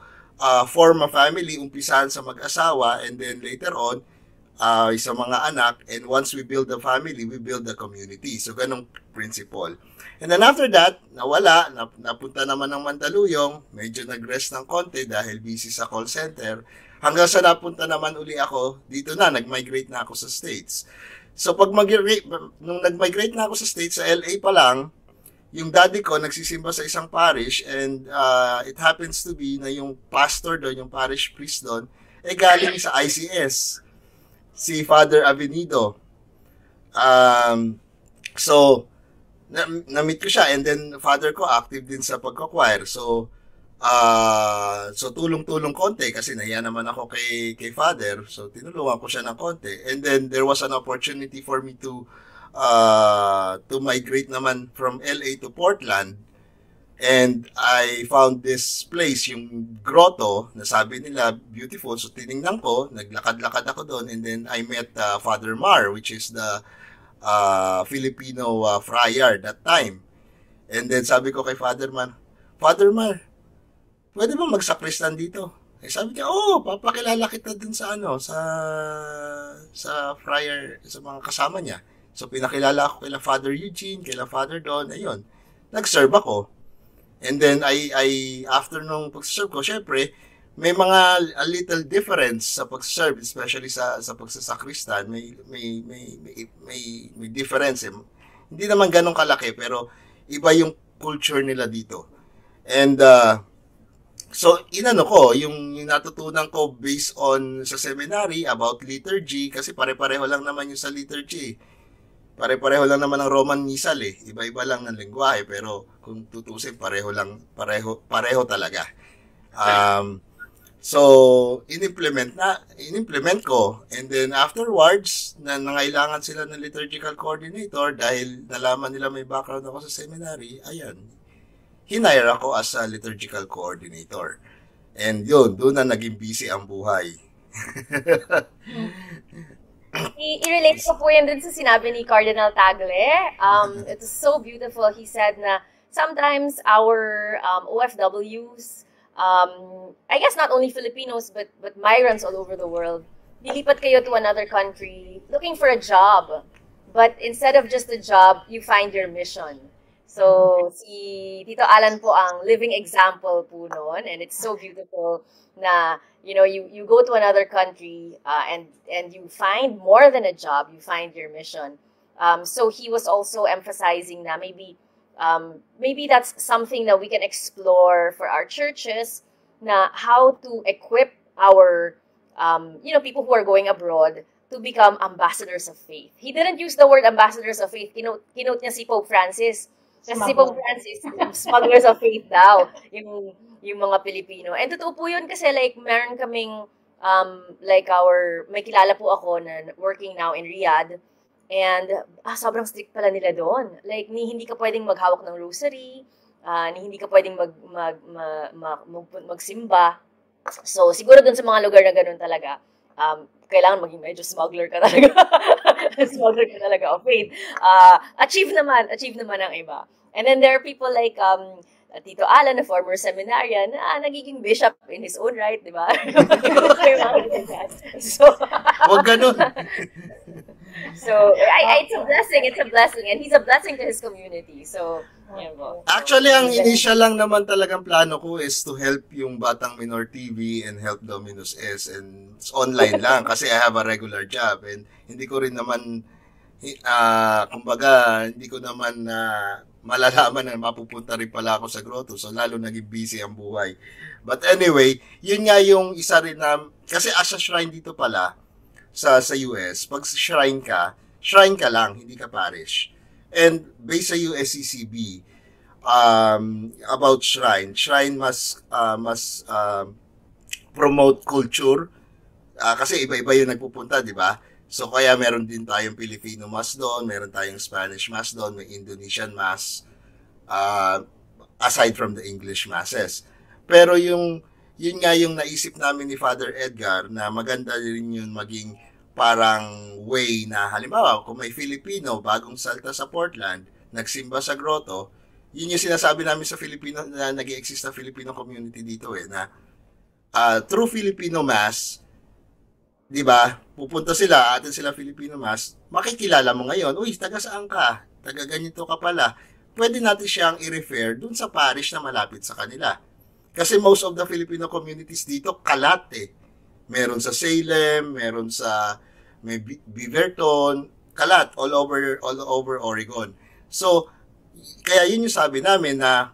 form a family, umpisahan sa mag-asawa, and then later on, sa mga anak, and once we build the family, we build the community. So, ganong principle. And then after that, napunta naman ng Mandaluyong, medyo nag-rest ng konti dahil busy sa call center, hanggang sa napunta naman uli ako, dito nag-migrate na ako sa States. So, nung nag-migrate na ako sa States, sa LA pa lang, yung daddy ko nagsisimba sa isang parish, and it happens to be na yung pastor doon, yung parish priest doon, galing sa ICS. Si Father Avenido. So, na-meet ko siya, and then father ko active din sa pagka-choir. So, tulong-tulong konti kasi nahiya naman ako kay father. So, tinulungan ko siya ng konti. And then, there was an opportunity for me to migrate naman from LA to Portland. And I found this place, yung grotto, na sabi nila, beautiful. So, tinignan ko, naglakad-lakad ako doon, and then I met Father Mar, which is the Filipino friar that time. And then sabi ko kay Father Mar, pwede ba magsakristan dito? Sabi niya, papakilala kita dun sa sa friar, sa mga kasama niya. So, pinakilala ako kay Father Eugene, kay Father Don, ayun. Nag-serve ako. And then, after nung pag-serve ko, syempre, may mga a little difference sa pag-serve, especially sa pagsasakristan. May difference. Hindi naman ganun kalaki, pero iba yung culture nila dito. And, so, inano ko, yung natutunan ko based on sa seminary about liturgy, kasi pare-pareho lang naman yung sa liturgy. Pare-pareho lang naman ang Roman Missal Iba-iba lang ng lengguwahe, pero kung tutusin, pareho talaga. So, in-implement ko. And then afterwards, nangailangan sila ng liturgical coordinator dahil nalaman nila may background ako sa seminary, hinire ako as a liturgical coordinator. And yun, doon na naging busy ang buhay. I-relate ko po yan dun sa sinabi ni Cardinal Tagle. It was so beautiful. He said na sometimes our OFWs, I guess not only Filipinos, but migrants all over the world, lilipat kayo to another country looking for a job. But instead of just a job, you find your mission. So, si Tito Alan po ang living example po noon, and it's so beautiful na, you go to another country and you find more than a job, you find your mission. So he was also emphasizing na maybe that's something that we can explore for our churches, na how to equip our, people who are going abroad to become ambassadors of faith. He didn't use the word ambassadors of faith. Kinote niya si Pope Francis. Kasi si Pope Francis, smugglers of faith daw, yung mga Pilipino. And totoo po yun kasi like, meron kaming, may kilala po ako na working now in Riyadh. And sobrang strict pala nila doon. Like, hindi ka pwedeng maghawak ng rosary, hindi ka pwedeng magsimba. So, siguro doon sa mga lugar na ganoon talaga, kailangan maging medyo smuggler ka talaga. Smuggler ka talaga of faith. Achieve naman ang iba. And then there are people like Tito Alan, a former seminarian, nagiging bishop in his own right, di ba? So, huwag ganun. So, it's a blessing, and he's a blessing to his community. So, yan po. Actually, ang initial lang naman talagang plano ko is to help yung Batang Minor TV and help Dominus S, and it's online lang kasi I have a regular job and hindi ko rin naman hindi ko naman malalaman na mapupunta rin pala ako sa grotto, so lalo naging busy ang buhay. But anyway, yun nga yung isa rin na, kasi as a shrine dito pala sa US, pag shrine ka lang, hindi ka parish. And based sa USCCB, about shrine must promote culture, kasi iba-iba yung nagpupunta, di ba? So kaya meron din tayong Filipino Mass doon, meron tayong Spanish Mass doon, may Indonesian Mass, aside from the English Masses. Pero yun nga yung naisip namin ni Father Edgar na maganda rin yun maging parang way na halimbawa kung may Filipino bagong salta sa Portland, nagsimba sa grotto, yun yung sinasabi namin sa Filipino na nag-i-exist na Filipino community dito na through Filipino Mass, di ba, pupunta sila, atin sila Filipino Mass, makikilala mo ngayon, uy, taga saan ka? Taga ganito ka pala. Pwede natin siyang i-refer dun sa parish na malapit sa kanila. Kasi most of the Filipino communities dito, kalat Meron sa Salem, meron sa may Beaverton, kalat, all over Oregon. So, kaya yun yung sabi namin na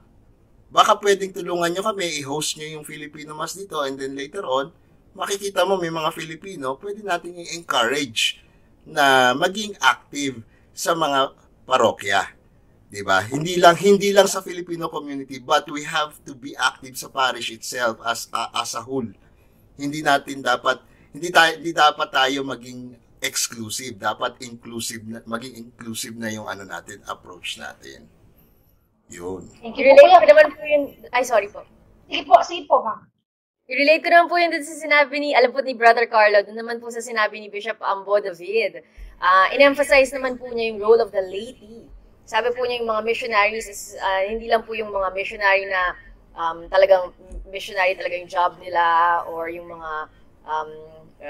baka pwedeng tulungan nyo kami, i-host nyo yung Filipino Mass dito, and then later on, makikita mo may mga Filipino, pwede natin i-encourage na maging active sa mga parokya. Diba? Hindi lang sa Filipino community, but we have to be active sa parish itself as a whole. Hindi dapat tayo maging exclusive, dapat maging inclusive na yung approach natin. Yun. I-relate ko naman po yun. Ay, sorry po. Sige po, ma'am. I-relate ko naman po yun dun sa sinabi ni Brother Carlo, dun naman po sa sinabi ni Bishop Ambo David. In-emphasize naman po niya yung role of the laity. Sabi po niya yung mga missionaries is, hindi lang po yung mga missionary na talagang missionary talaga yung job nila, or yung mga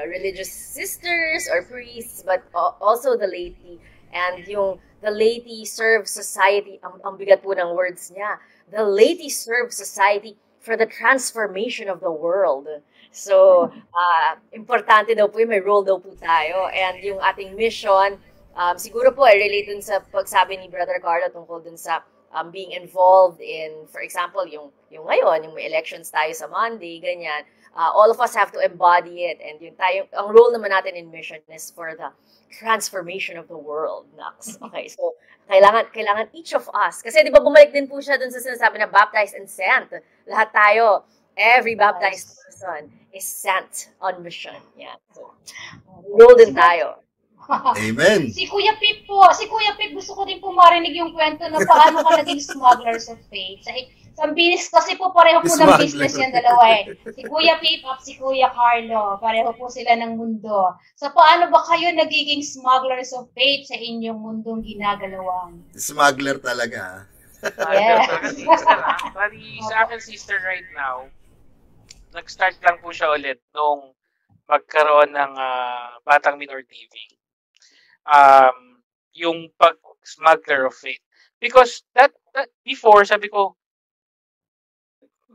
religious sisters or priests, but also the laity. And the laity serves society, ang bigat po ng words niya. The laity serves society for the transformation of the world. So, importante daw po may role daw po tayo. And yung ating mission, siguro po ay relate dun sa pagsabi ni Brother Carlo tungkol dun sa being involved in, for example, yung ngayon, yung may elections tayo sa Monday, ganyan. All of us have to embody it. And ang role naman natin in mission is for the transformation of the world. Nax. Okay, so kailangan each of us, kasi di ba bumalik din po siya dun sa sinasabi na baptized and sent. Lahat tayo, every baptized person is sent on mission. Yeah. So, role din tayo. Amen. Si Kuya Pip gusto ko din po marinig yung kwento na paano ka naging smugglers of faith. Sa business, kasi po pareho po ng business yung dalawa Si Kuya Pip at si Kuya Carlo, pareho po sila ng mundo. So paano ba kayo nagiging smugglers of faith sa inyong mundong ginagalawan? Smuggler talaga. Yes. Bali, sa akin, sister, right now, nag-start lang po siya ulit nung magkaroon ng Batang Minor TV. Yung pag-smuggler of faith. Because that before, sabi ko,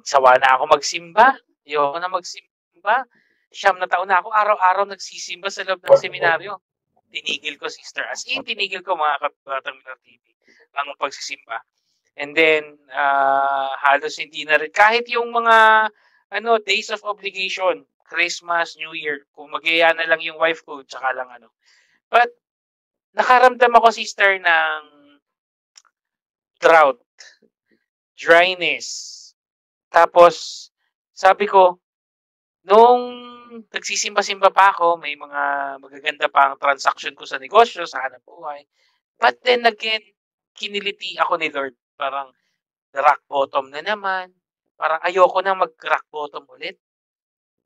sawa na ako magsimba. Ayoko na magsimba. 9 na taon na ako, araw-araw nagsisimba sa loob ng seminaryo. Tinigil ko, sister. As in, tinigil ko mga Batang Minor TV ang pagsisimba. And then, halos hindi na rin. Kahit yung mga days of obligation, Christmas, New Year, kung magyaya na lang yung wife ko, tsaka lang But, nakaramdam ako, sister, ng drought, dryness. Tapos, sabi ko, nung nagsisimba-simba pa ako, may mga magaganda pa ang transaction ko sa negosyo, sa hanap buhay. But then again, kiniliti ako ni Lord. Parang rock bottom na naman. Parang ayoko na mag-rock bottom ulit.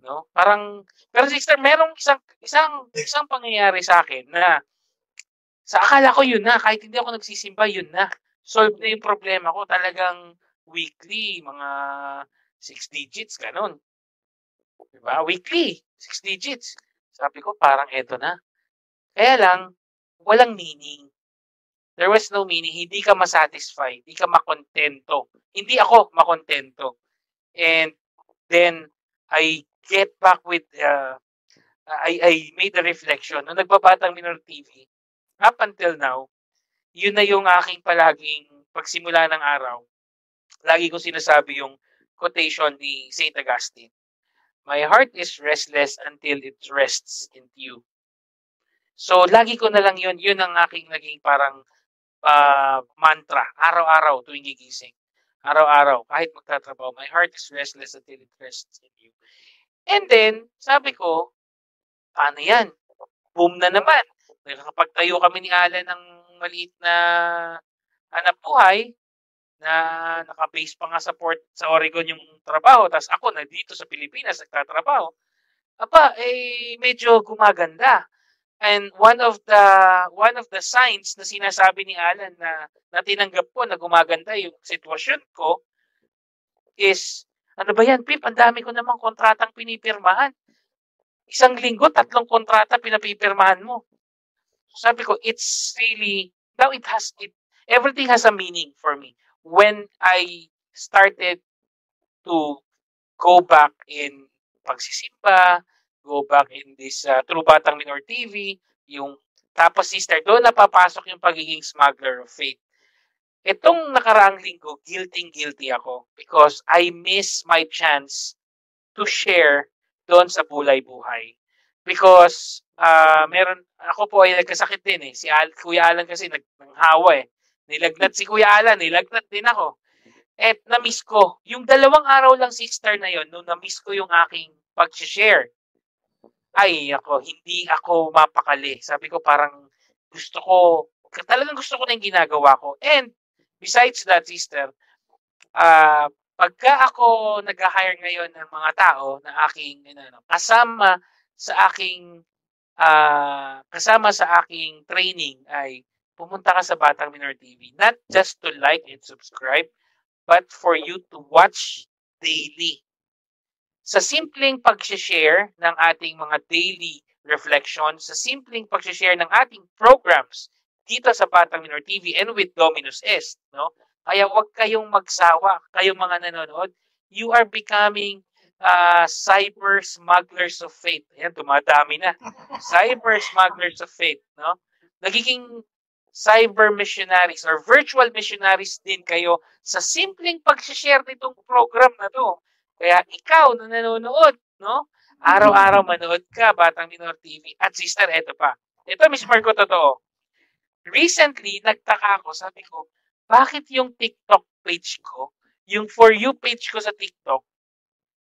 No? Parang, pero sister, merong isang pangyayari sa akin na sa akala ko yun na, kahit hindi ako nagsisimba, yun na. Solve na yung problema ko. Talagang weekly, mga 6 digits, ganun. Diba? Weekly, 6 digits. Sabi ko, parang eto na. Kaya lang, walang meaning. There was no meaning. Hindi ka masatisfy. Hindi ka makontento. Hindi ako makontento. And then, I get back with, I made a reflection. Nung nagbabatang Minor TV, up until now, yun na yung aking palaging pagsimula ng araw. Lagi ko sinasabi yung quotation ni St. Augustine. My heart is restless until it rests in you. So, lagi ko na lang yun. Yun ang aking naging parang mantra. Araw-araw tuwing gigising. Araw-araw, kahit magtatrabaho. My heart is restless until it rests in you. And then, sabi ko, paano yan? Boom na naman. Nakakapagtayo kami ni Alan ng maliit na hanap buhay na naka-base pa nga sa Oregon yung trabaho, tapos ako na dito sa Pilipinas nagtatrabaho. Medyo gumaganda. And one of the signs na sinasabi ni Alan na tinanggap ko na gumaganda yung sitwasyon ko is, ano ba yan, Pip? Ang dami ko namang kontratang pinipirmahan. Isang linggo, 3 kontrata pinapipirmahan mo. So sabi ko, it's really, now everything has a meaning for me. When I started to go back in pagsisimba, go back in this True Batang Minor TV, tapos sister, doon napapasok yung pagiging smuggler of faith. Itong nakaraang linggo, guilty ako because I miss my chance to share doon sa Bulay-Buhay. Because ako po ay nagkasakit din Si Kuya Alan kasi nanghawa Nilagnat si Kuya Alan, nilagnat din ako. At na-miss ko. Yung 2 araw lang, sister, na yon, nung na-miss ko yung aking pag-share, hindi ako mapakali. Sabi ko parang talagang gusto ko na yung ginagawa ko. And besides that, sister, pagka ako nag-hire ngayon ng mga tao na aking kasama sa aking training ay pumunta ka sa Batang Minor TV, not just to like and subscribe, but for you to watch daily. Sa simpleng pag-share ng ating mga daily reflections, sa simpleng pag-share ng ating programs dito sa Batang Minor TV and with Dominus Est, no? Kaya huwag kayong magsawa, kayong mga nanonood. You are becoming cyber smugglers of faith. Ayan, dumadami na. Cyber smugglers of faith, no? Nagiging cyber missionaries or virtual missionaries din kayo sa simpleng pag-share nitong program na to. Kaya ikaw na nanonood, no? Araw-araw manood ka, Batang Minor TV. At sister, eto pa. Ito, Miss Marco, totoo. Recently, nagtaka ako, sabi ko, bakit yung TikTok page ko, yung For You page ko sa TikTok,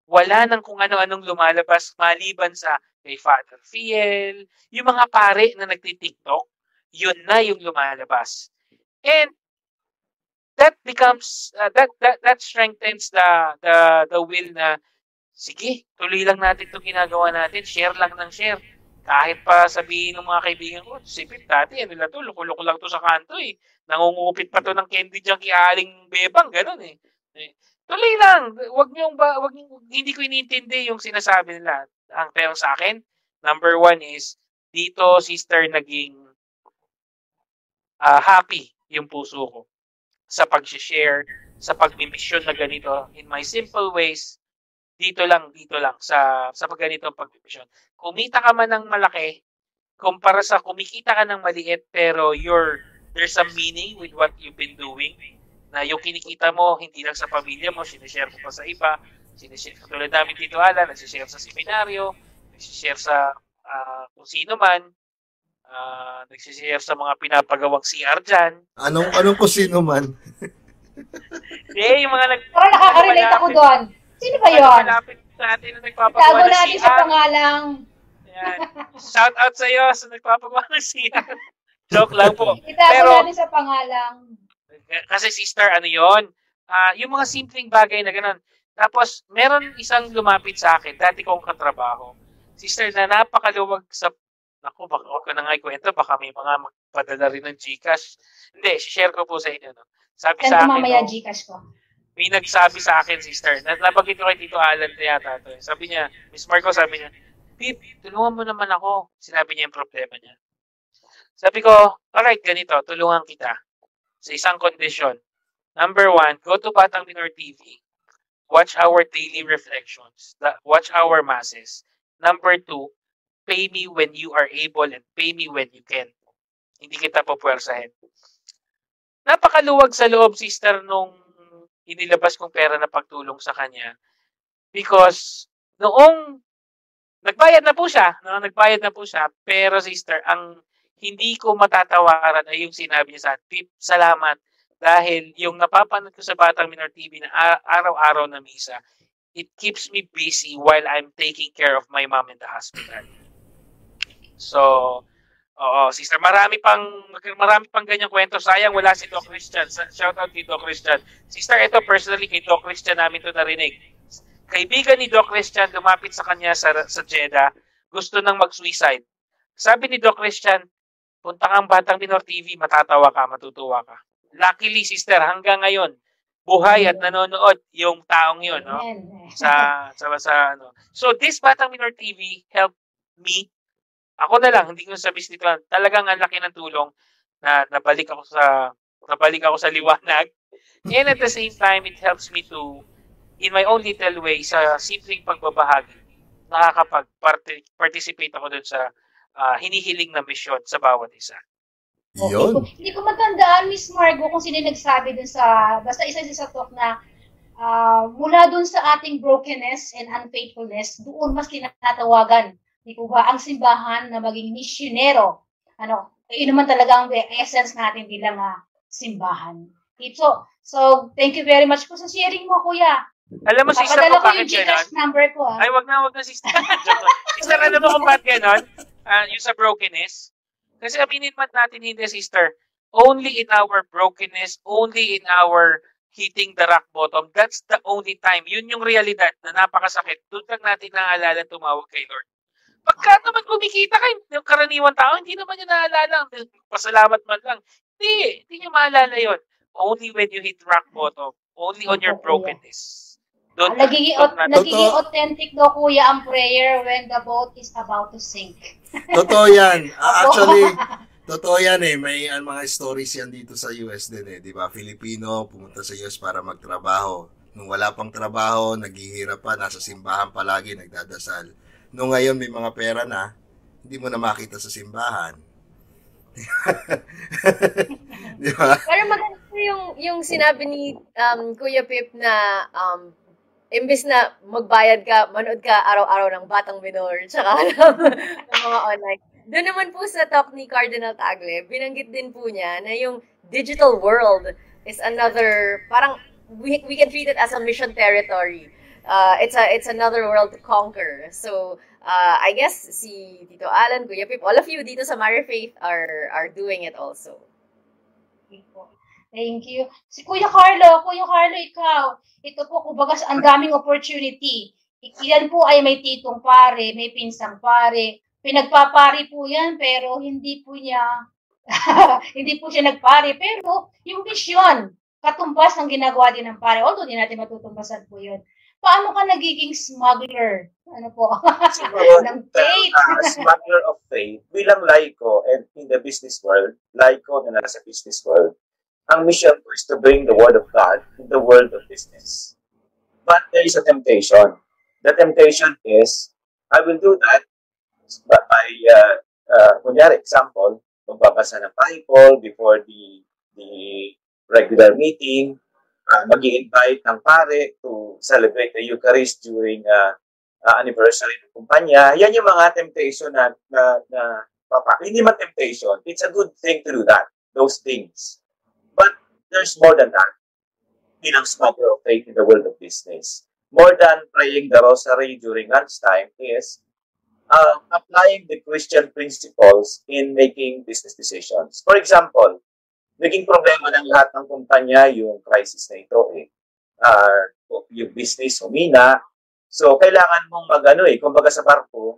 wala nang kung ano-anong lumalabas maliban sa kay Father Fiel, yung mga pare na nagti-TikTok, yun na yung lumalabas. And that becomes that strengthens the will na sige, tuloy lang natin 'tong ginagawa natin, share lang ng share. Kahit pa sabihin ng mga kaibigan ko, sipit dati, loko-loko lang to sa kanto Nangungupit pa to ng candy diyan kay Aling Bebang, ganun Tuloy lang. Hindi ko iniintindi yung sinasabi nila. Pero sa akin, number 1 is dito, sister, naging happy yung puso ko sa pag-share, sa pagmimisyon na ganito in my simple ways. Dito lang sa pagganitong pagmimisyon. Kumita ka man ng malaki kumpara sa kumikita ka ng maliit pero there's a meaning with what you've been doing na yung kinikita mo hindi lang sa pamilya mo, sinishare mo pa sa iba. Sinishare. Katulad namin dito, Alan, nagsishare sa seminaryo, nagsishare sa kung sino man, nagsishare sa mga pinapagawang CR dyan. Anong kung sino man? Yung mga Parang nakaka-relate ako doon. Sino ba yun? Malapit sa atin na nagpapagawa Itago ng natin CR. sa pangalang. Yan. Shout out sa iyo sa nagpapagawa ng CR. Joke lang po. Itago natin sa pangalang. Kasi sister, ano yon? Yung mga simpleng bagay na gano'n. Tapos, meron isang lumapit sa akin, dati kong katrabaho. Sister, na napakaluwag sa... Naku, baka huwag ko na nga ikwento, baka may mga magpadala rin ng Gcash. Hindi, share ko po sa inyo. No? Sabi sa akin, mamaya Gcash ko. May nagsabi sa akin, sister, nabagit ko kay Tito Alan yata to. Sabi niya, Miss Marco, sabi niya, Pip, tulungan mo naman ako. Sinabi niya yung problema niya. Sabi ko, alright, ganito, tulungan kita. Sa isang kondisyon. Number 1, go to Batang Minor TV. Watch our daily reflections. Watch our masses. Number 2, pay me when you are able and pay me when you can. Hindi kita pupuwersahin. Napakaluwag sa loob, sister, nung inilabas kong pera na pagtulong sa kanya. Because noong nagbayad na po siya, pero sister, ang hindi ko matatawaran ay yung sinabi niya sa akin, Pip, salamat. Dahil yung napapanood ko sa Batang Minor TV na araw-araw na misa, it keeps me busy while I'm taking care of my mom in the hospital. So, sister, marami pang ganyang kwento. Sayang wala si Doc Christian. Shout out kay Doc Christian. Sister, ito personally kay Doc Christian namin to narinig. Kaibigan ni Doc Christian lumapit sa kanya sa Jeddah, gusto nang mag-suicide. Sabi ni Doc Christian, punta kang Batang Minor TV, matatawa ka, matutuwa ka. Luckily, sister, hanggang ngayon, buhay at nanonood yung taong yun, no? Ano. So, this Batang Minor TV helped me. Ako na lang, hindi ko sabihin dito, talagang ang laki ng tulong na nabalik ako sa liwanag. And at the same time, it helps me to, in my own little way, sa simpleng pagbabahagi, nakakapag-participate ako dun sa hinihiling na misyon sa bawat isa. Yun. Hindi ko matandaan, Miss Margo, kung sino nagsabi dun basta isa sa talk na mula dun sa ating brokenness and unfaithfulness, doon mas tinatawagan. Di po ba, ang simbahan na maging misyonero. Yun naman talaga ang essence natin bilang simbahan. So, thank you very much po sa sharing mo, Kuya. Alam mo, sister, papadala ko bakit yung Gcash number ko, Ay, wag na, sister. Sister, alam mo kung bakit ganon? Yung sa brokenness. Kasi aminin man natin, hindi, sister. Only in our brokenness, only in our hitting the rock bottom, that's the only time. Yun yung realidad na napakasakit. Doon lang natin naaalala tumawag kay Lord. Pagka naman kumikita kayo, yung karaniwan tao, hindi naman niya naalala. Pasalamat man lang. Hindi niya maalala yun. Only when you hit rock bottom. Only on your brokenness. Nagiging authentic daw, Kuya, ang prayer when the boat is about to sink. Totoo yan. Actually, totoo yan eh. May mga stories yan dito sa US din eh. Diba? Filipino, pumunta sa US para magtrabaho. Nung wala pang trabaho, naghihirap pa, nasa simbahan palagi, nagdadasal. Nung ngayon may mga pera na, hindi mo na makita sa simbahan. Diba? Pero maganda yung sinabi ni Kuya Pip na imbis na magbayad ka, manood ka araw-araw ng Batang Minor, tsaka ng mga online. Doon naman po sa talk ni Cardinal Tagle, binanggit din po niya na yung digital world is another, parang we can treat it as a mission territory. It's another world to conquer. So, I guess si Tito Alan, Kuya Pip, all of you dito sa Mare Faith are doing it also. Thank you. Si Kuya Carlo, ikaw, ito po, kumbaga, ang daming opportunity. Ilan po ay may titong pare, may pinsang pare, pinagpapari po yan, pero hindi po siya nagpare, pero yung misyon, katumbas ng ginagawa din ng pare, although di natin matutumbasan po yun. Paano ka nagiging smuggler? Ng faith? Smuggler of faith. Bilang laiko and in the business world, laiko na nasa business world, ang mission ko is to bring the word of God in the world of business. But there is a temptation. The temptation is, I will do that by, kunyari, example, magbabasa ng Bible before the regular meeting, mag-i-invite ng pare to to celebrate the Eucharist during anniversary ng kumpanya. Yan yung mga temptation na hindi man temptation. It's a good thing to do that, those things. But there's more than that. Bilang smuggler of faith in the world of business. More than praying the rosary during lunchtime is applying the Christian principles in making business decisions. For example, naging problema ng lahat ng kumpanya yung crisis na ito yung business humina. So, kailangan mong kumbaga sa barko,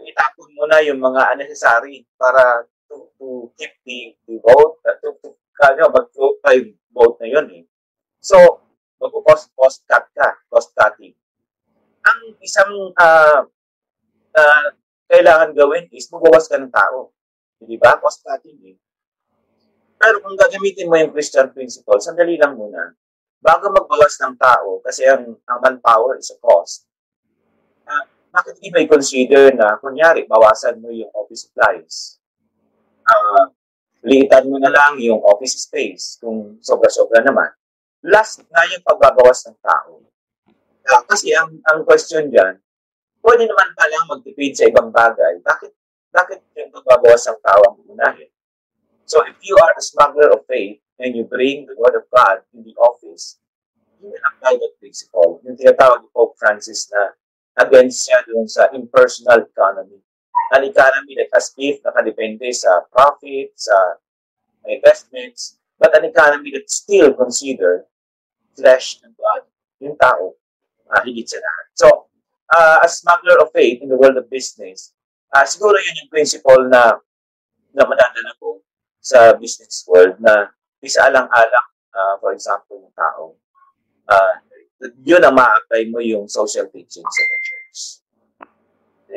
itapon mo na yung mga unnecessary para to keep the boat, mag-float pa yung boat na yun So, mag-cost cutting. Ang isang kailangan gawin is magbawas ka ng tao. Di ba? Cost cutting Pero kung gagamitin mo yung Christian principle, sandali lang muna. Bago magbawas ng tao, kasi ang manpower is a cost, bakit di ba i-consider na, kunyari, bawasan mo yung office supplies? Liitan mo na lang yung office space kung sobra-sobra naman. Last na yung pagbabawas ng tao. Kasi ang question dyan, pwede naman palang magtipid sa ibang bagay. Bakit yung pagbabawas ng tao ang unahin? So if you are a smuggler of faith and you bring the Word of God in the office, you will apply that principle. Yung tinatawag ni Pope Francis na against siya doon sa impersonal economy. An economy that has if nakadepende sa profit, sa investments, but an economy that still consider flesh and blood, yung tao, higit sa lahat. So, as smuggler of faith in the world of business, siguro yun yung principle na madadala ko sa business world na isaalang-alang, for example, yung tao. Yun ang ma-apply mo yung social teaching sa the church.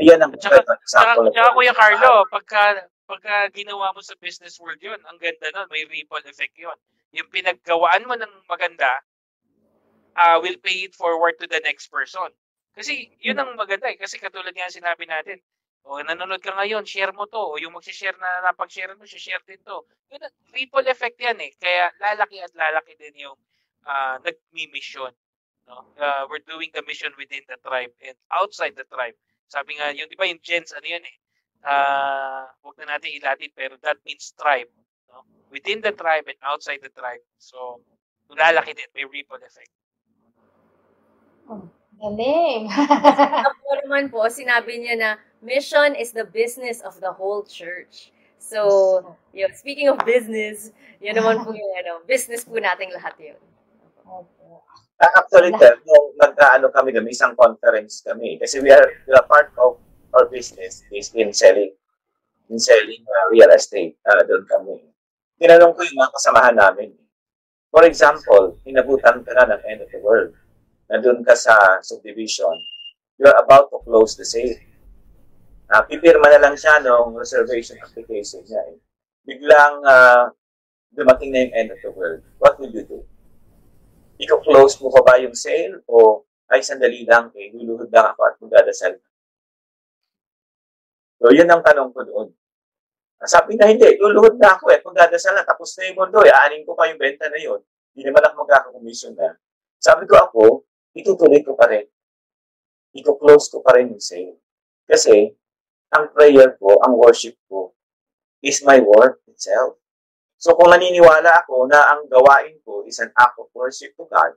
Yan ang example. Tsaka Kuya Carlo, pagka ginawa mo sa business world yun, ang ganda nun, may ripple effect yun. Yung pinaggawaan mo ng maganda, will pay it forward to the next person. Kasi yun ang maganda Kasi katulad nga sinabi natin, nanonood ka ngayon, share mo to. O yung mag-share na napag-share mo, share din to. Yun, ripple effect yan Kaya lalaki at lalaki din yung nagmi-mission. No? We're doing the mission within the tribe and outside the tribe. Sabi nga, di ba yung gens, huwag na natin ilatin, pero that means tribe. No? Within the tribe and outside the tribe. So, lalaki din, may ripple effect. Galing. Ako naman po, sinabi niya na mission is the business of the whole church. So, speaking of business, yun naman po yung business po nating lahat yun. Actually, kami, isang conference kami. Kasi we are part of our business is in selling real estate. Doon kami. Tinanong ko yung mga kasamahan namin. For example, inabutan ka na ng end of the world. Nandun ka sa subdivision, you're about to close the sale. Pipirma na lang siya ng reservation application niya. Biglang dumating na yung end of the world. What will you do? Iko-close mo pa ba yung sale o ay sandali lang, luluhod lang ako at magdadasal? So, yun ang tanong ko doon. Sabi na hindi, luluhod na ako magdadasal na, tapos na yung mundo, aanin ko pa yung benta na yun. Hindi naman ako magkakakomisyon na. Sabi ko ako, itutuloy ko pa rin. Iko-close ko pa rin yung sale. Kasi, ang prayer ko, ang worship ko, is my work itself. So, kung naniniwala ako na ang gawain ko is an act of worship to God,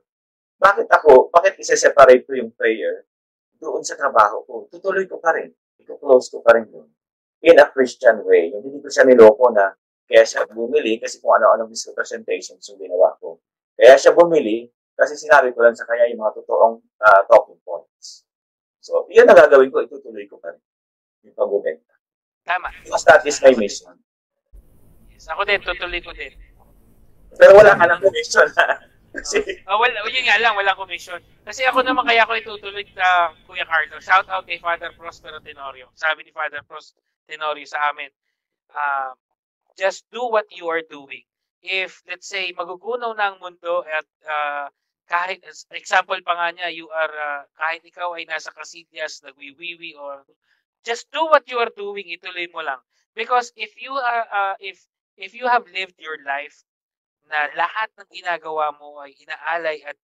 bakit isa-separate ko yung prayer doon sa trabaho ko? Tutuloy ko pa rin. Iko-close ko pa rin yun. In a Christian way. Yung hindi ko siya niloko na kaya siya bumili kasi kung ano-ano misrepresentations yung ginawa ko. Kaya siya bumili kasi sinabi ko lang sa kanya yung mga totoong talking points. So, yun na gagawin ko, itutuloy ko pa rin. Yung pagbubenta. Tama. Because that is my mission. Yes, ako din, tutuloy ko din. Pero wala ka ng commission. Kasi... yun nga lang, walang commission. Kasi ako naman kaya ko itutuloy na Kuya Carlo. Shout out kay Father Prospero Tenorio. Sabi ni Father Prospero Tenorio sa amin, just do what you are doing. If, let's say, magugunaw na ang mundo at kahit, example pa nga niya, you are, kahit ikaw ay nasa Casillas, nagwiwiwi, or just do what you are doing, ituloy mo lang. Because if you are, if you have lived your life na lahat ng ginagawa mo ay inaalay at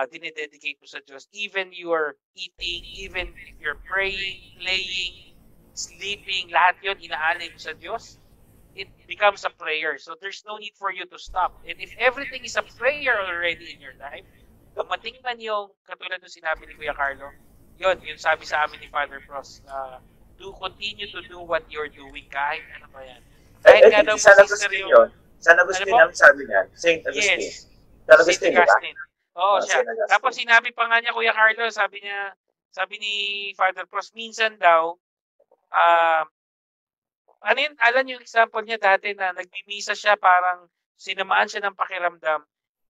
dinededicate mo sa Diyos. Even you're eating, even if you're praying, playing, sleeping, lahat yun, inaalay mo sa Diyos, it becomes a prayer. So there's no need for you to stop. And if everything is a prayer already in your life, dumating man yung, katulad ng sinabi ni Kuya Carlo, yun sabi sa amin ni Father Pros, to continue to do what you're doing kahit ano ba yan. Kahit nga daw San Agustin yun. San Agustin ang sabi niya. Saint Agustin. Yes. San Agustin, Saint Augustine. Oo, siya. Saint Augustine. Tapos sinabi pa nga niya, Kuya Carlo, sabi ni Father Pros, minsan daw, alam yung example niya dati na nagmimisa siya, parang sinamaan siya ng pakiramdam.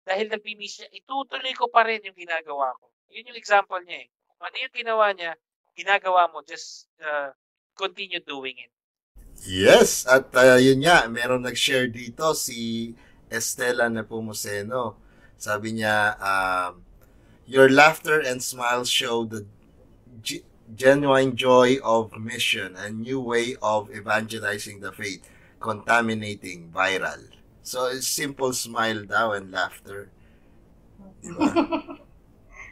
Dahil nagmimisa siya, itutuloy ko pa rin yung ginagawa ko. Yun yung example niya eh. Ano yung ginawa niya, ginagawa mo, just continue doing it. Yes, at yun nga, meron nag-share dito si Estela Nepomuceno. Sabi niya, your laughter and smiles show the genuine joy of mission, a new way of evangelizing the faith, contaminating viral. So, simple smile daw and laughter. Diba?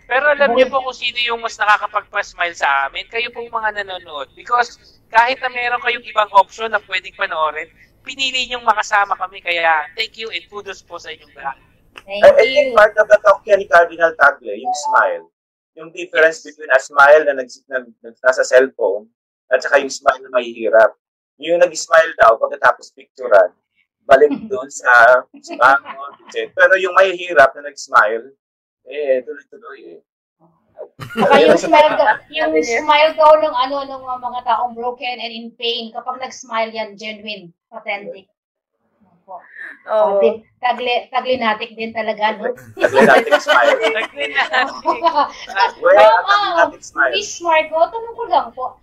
Pero alam niyo po kung sino yung mas nakakapagpa-smile sa amin? Kayo pong mga nanonood. Because kahit na meron kayong ibang option na pwedeng panoorin, pinili niyong makasama kami. Kaya thank you and kudos po sa inyong lahat. I think part of the talk ni Cardinal Tagle, yung smile. Yung difference between a smile na nasa cellphone at saka yung smile na mahihirap. Yung nag-smile daw pagkatapos picturean, balik doon sa bangon. Pero yung mahihirap na nag-smile, tuloy-tuloy eh. Saka yung smile daw ng mga taong broken and in pain, kapag nag-smile yan, genuine, authentic. Oh. Taglinatic din talaga, no? Taglinatic smile. Taglinatic smile. Miss Margo, tanong ko lang po,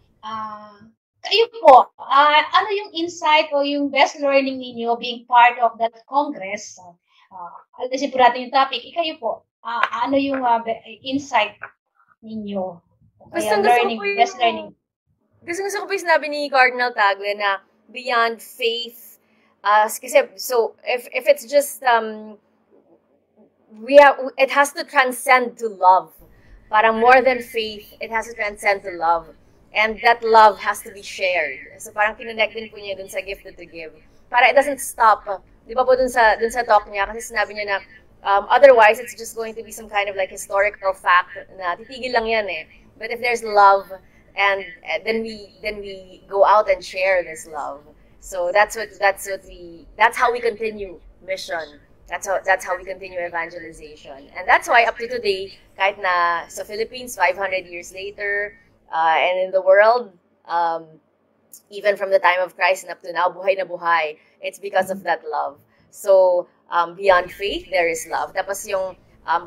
kayo po, ano yung insight o yung best learning ninyo being part of that Congress? Alisin po natin yung topic. Kayo po, ano yung insight ninyo? Best learning. Gusto ko po yung sinabi ni Cardinal Tagle na beyond faith, kasi, so if it's just it has to transcend to love. Parang more than faith, it has to transcend to love. And that love has to be shared. So parang kinonect din po niya dun sa gifted to give. Para it doesn't stop. Di ba po dun sa talk niya, kasi sinabi niya na otherwise it's just going to be some kind of like historical fact na titigil lang yan eh. But if there's love, and then we go out and share this love. So that's how we continue mission. That's how we continue evangelization. And that's why up to today, kahit na sa Philippines 500 years later, and in the world, even from the time of Christ and up to now, buhay na buhay, it's because of that love. So beyond faith, there is love. Tapos yung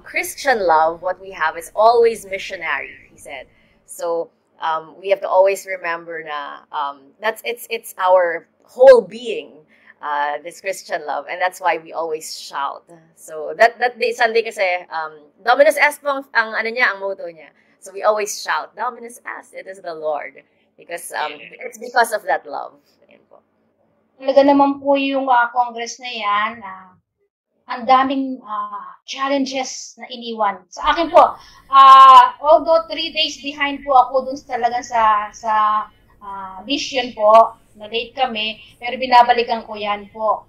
Christian love, what we have is always missionary, he said. So we have to always remember na it's our whole being, this Christian love, and that's why we always shout. So that day Sunday kasi Dominus Est po ang motto niya. So we always shout, Dominus Est, it is the Lord, because it's because of that love. Ayan po. Talaga naman po yung Congress na yan, ang daming challenges na iniwan. Sa akin po, although 3 days behind po ako dun talaga sa mission po, na-late kami, pero binabalikan ko yan po.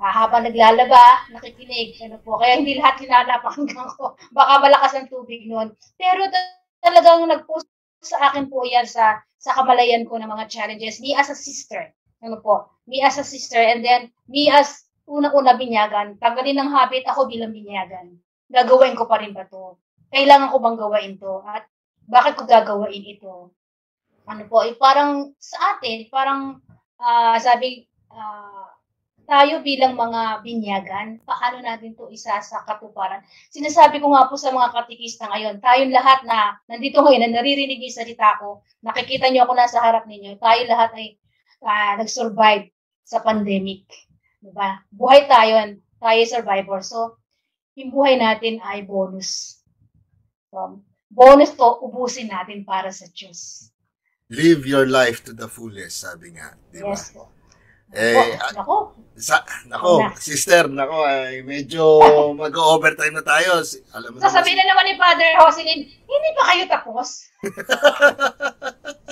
Habang naglalaba, nakikinig. Kaya hindi lahat hinanapakinggan ko. Baka malakas ang tubig noon. Pero talagang nag-post sa akin po yan sa kamalayan ko ng mga challenges. Me as a sister. Me as a sister. And then, me as unang-una binyagan. Tanggalin ng habit ako bilang binyagan. Gagawin ko pa rin ba to? Kailangan ko bang gawain to? At bakit ko gagawain ito? Parang sa atin, tayo bilang mga binyagan, paano natin to isa sa katuparan? Sinasabi ko nga po sa mga katikista ngayon, tayong lahat na nandito ngayon, na naririnig yung salita ko, nakikita nyo ako nasa harap ninyo, tayo lahat ay nag-survive sa pandemic. Diba? Buhay tayo survivor. So, yung buhay natin ay bonus. So, bonus to, ubusin natin para sa Diyos. Live your life to the fullest, sabi nga. Diba? Yes po. Nako. Sister, ay medyo mag-overtime na tayo. Alam mo sasabihin na naman ni Father Jocelyn, hindi pa kayo tapos?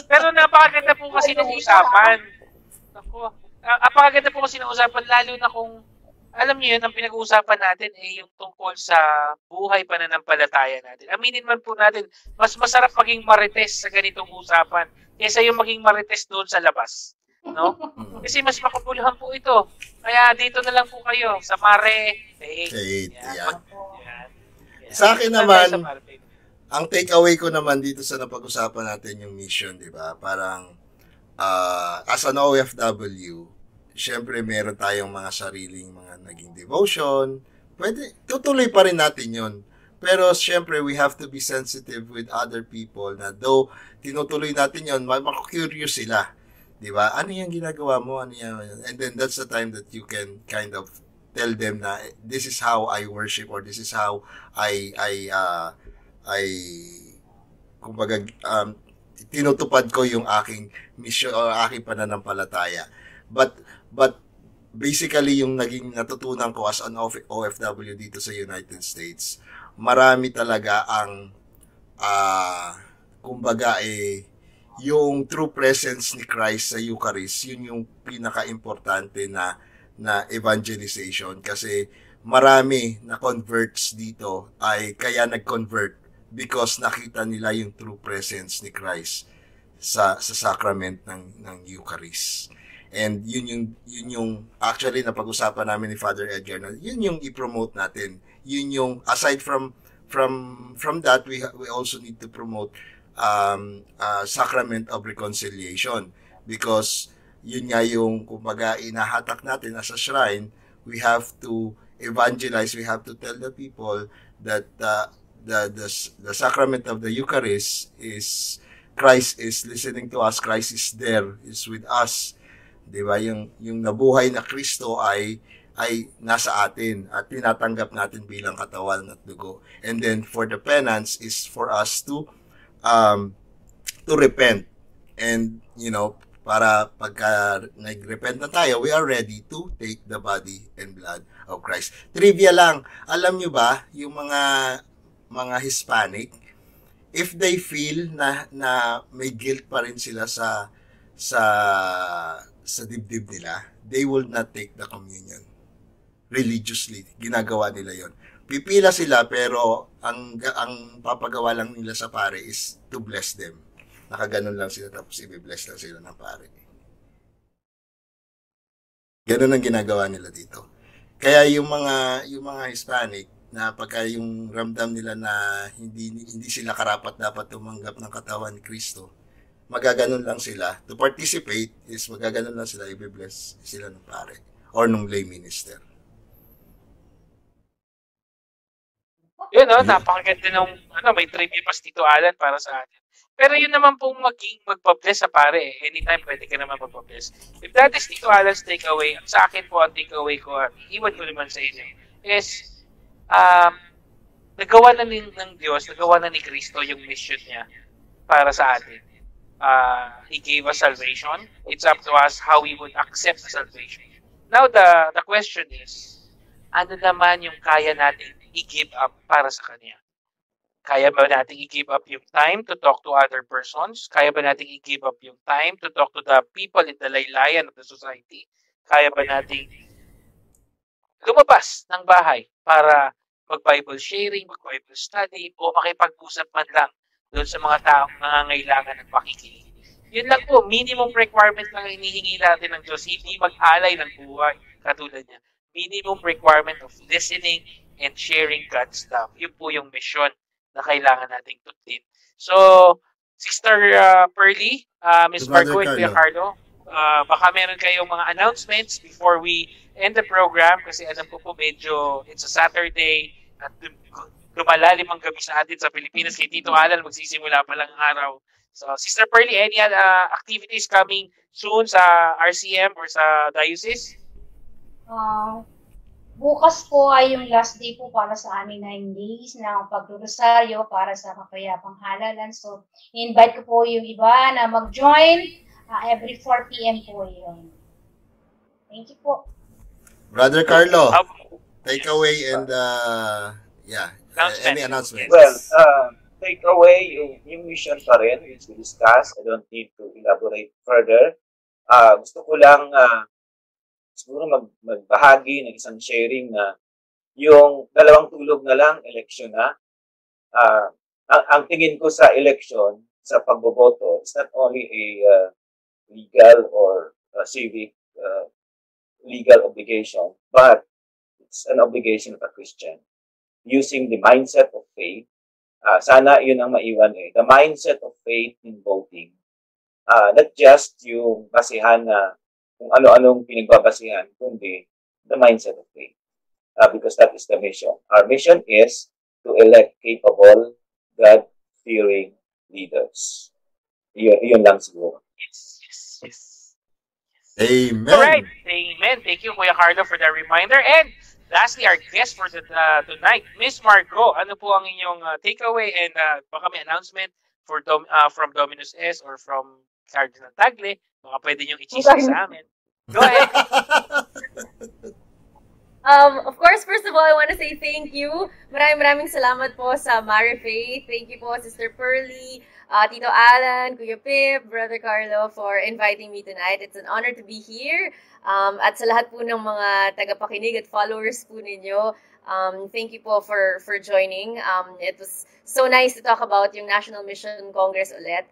Pero napakaganda po kasi ng usapan. Ako, napakaganda po kasi ng usapan, lalo na kung, alam niyo yun, ang pinag-uusapan natin yung tungkol sa buhay pananampalataya natin. Aminin man po natin, mas masarap maging marites sa ganitong usapan kaysa yung maging marites doon sa labas. No? Kasi mas makabuluhan po ito. Kaya dito na lang po kayo sa Mare Faith. Yan. Sa akin naman, ang takeaway ko naman dito sa napag-usapan natin yung mission, di ba? Parang as an OFW, syempre meron tayong mga sariling mga naging devotion. Tutuloy pa rin natin yun. Pero syempre, we have to be sensitive with other people na though tinutuloy natin yun, makakurious sila. Diba? Ano yung ginagawa mo? Ano yan? And then that's the time that you can kind of tell them na this is how I worship or this is how I kumbaga tinutupad ko yung aking mission o aking pananampalataya. But basically yung naging natutunan ko as an OFW dito sa United States, marami talaga ang kumbaga yung true presence ni Christ sa Eucharist, yun yung pinaka-importante na evangelization kasi marami na converts dito ay kaya nag-convert because nakita nila yung true presence ni Christ sa sacrament ng Eucharist. And yun yung actually na pag-usapan namin ni Father Edgar, yun yung i-promote natin. Yun yung aside from that we also need to promote sacrament of reconciliation because yun nga yung kumbaga inahatak natin as a shrine. We have to evangelize, we have to tell the people that the sacrament of the Eucharist is Christ is listening to us, Christ is there, is with us. Diba? Yung nabuhay na Kristo ay nasa atin at tinatanggap natin bilang katawan at dugo. And then for the penance is for us to repent. And, para pagka nag-repent na tayo, we are ready to take the body and blood of Christ. Trivia lang, alam nyo ba, yung mga Hispanic, if they feel na may guilt pa rin sila sa dibdib nila, they will not take the communion. Religiously, ginagawa nila yon. Pipila sila pero ang papagawa lang nila sa pare is to bless them. Nakaganon lang sila tapos i-bless lang sila ng pare. Ganun ang ginagawa nila dito. Kaya yung mga Hispanic na pagka yung ramdam nila na hindi sila karapat dapat tumanggap ng katawan ni Kristo, magaganon lang sila. To participate is magaganon lang sila, i-bless sila ng pare or ng lay minister. Yun, napakaganda ng, may trivia pa si Tito Alan para sa atin. Pero yun naman pong magpa-bless sa pare. Anytime pwede ka naman magpa-bless. If that is Tito Alan's takeaway, sa akin po ang takeaway ko, iwan ko naman sa inyo, is, nagawa na ng Diyos, nagawa na ni Kristo yung mission niya para sa atin. He gave us salvation. It's up to us how we would accept the salvation. Now, the question is, ano naman yung kaya natin i-give up para sa Kanya? Kaya ba natin i-give up yung time to talk to other persons? Kaya ba natin i-give up yung time to talk to the people in the laylayan of the society? Kaya ba natin lumabas ng bahay para mag-Bible sharing, mag-Bible study, o makipag-usap man lang doon sa mga taong nangangailangan ng pakikinig? Yun lang po, minimum requirement lang hinihingi natin ng Diyos, hindi mag-alay ng buhay katulad niya. Minimum requirement of listening and sharing God's love. Yun po yung mission na kailangan nating tutin. So, Sister Pearly, Ms. Margo and Kuya Carlo, baka meron kayong mga announcements before we end the program kasi alam ko po medyo it's a Saturday at lumalalim ang gabi sa atin sa Pilipinas. Kay Tito Alan, magsisimula pa lang ang araw. So, Sister Pearly, any activities coming soon sa RCM or sa diocese? Bukas po ay yung last day po para sa amin 9 days ng pagrosaryo para sa kapayapang halalan. So, invite ko po yung iba na mag-join every 4 p.m. po yun. Thank you po. Brother Carlo, Um, takeaway and any announcements? Well, take away yung mission pa rin, which we discussed. I don't need to elaborate further. Gusto ko lang siguro magbahagi ng isang sharing na yung dalawang tulog na lang, election na. Ang tingin ko sa election, sa pagboboto, is not only a legal or civic legal obligation, but it's an obligation of a Christian. Using the mindset of faith, sana yun ang maiwan the mindset of faith in voting. Not just yung basihan na kung ano-anong pinagbabasihan, kundi the mindset of faith. Because that is the mission. Our mission is to elect capable, God-fearing leaders. Yun lang siguro. Yes. Amen. Alright, amen. Thank you, Kuya Carlo, for the reminder. And lastly, our guest for tonight, Miss Margo, ano po ang inyong takeaway and baka may announcement from Dominus S or from Cardinal Tagle? Baka pwede niyong i-chismis sa amin. Go ahead. Of course, first of all, I want to say thank you. Maraming salamat po sa Mare Faith. Thank you po, Sister Pearly, Tito Alan, Kuya Pip, Brother Carlo, for inviting me tonight. It's an honor to be here. At sa lahat po ng mga tagapakinig at followers po ninyo, thank you po for joining. It was so nice to talk about yung National Mission Congress ulit.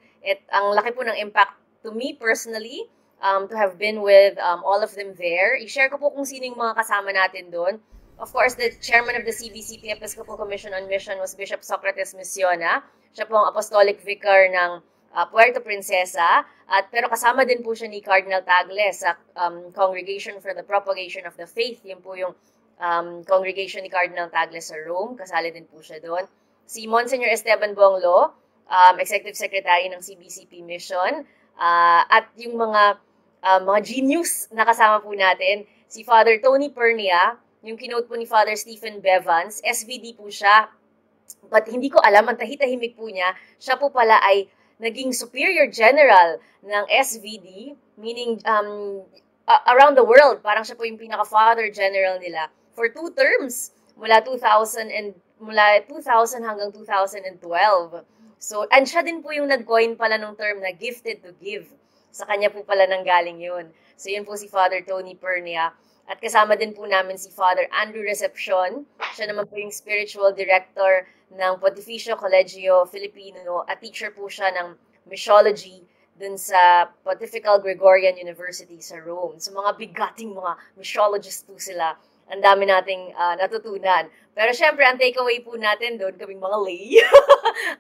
Ang laki po ng impact to me personally, to have been with all of them there. I-share ko po kung sino yung mga kasama natin doon. Of course, the chairman of the CBCP Episcopal Commission on Mission was Bishop Socrates Missiona. Siya po ang apostolic vicar ng Puerto Princesa. Pero kasama din po siya ni Cardinal Tagle sa Congregation for the Propagation of the Faith. Yun po yung congregation ni Cardinal Tagle sa Rome. Kasali din po siya doon. Si Monsignor Esteban Bonglo, Executive Secretary ng CBCP Mission. At yung mga genius na kasama po natin, si Father Tony Pernia, yung kinote po ni Father Stephen Bevans, SVD po siya, but hindi ko alam, ang tahitahimik po niya, siya po pala ay naging Superior General ng SVD, meaning around the world, parang siya po yung pinaka-Father General nila for 2 terms, mula 2000 hanggang 2012. So, and siya din po yung nag-coin pala ng term na gifted to give. Sa kanya po pala nanggaling yun. So, yun po si Father Tony Pernia. At kasama din po namin si Father Andrew Recepcion. Siya naman po yung spiritual director ng Pontificio Collegio Filipino at teacher po siya ng missiology dun sa Pontifical Gregorian University sa Rome. So, mga bigating mga missiologists po sila. Ang dami nating natutunan. Pero syempre, ang takeaway po natin doon, kaming mga lay,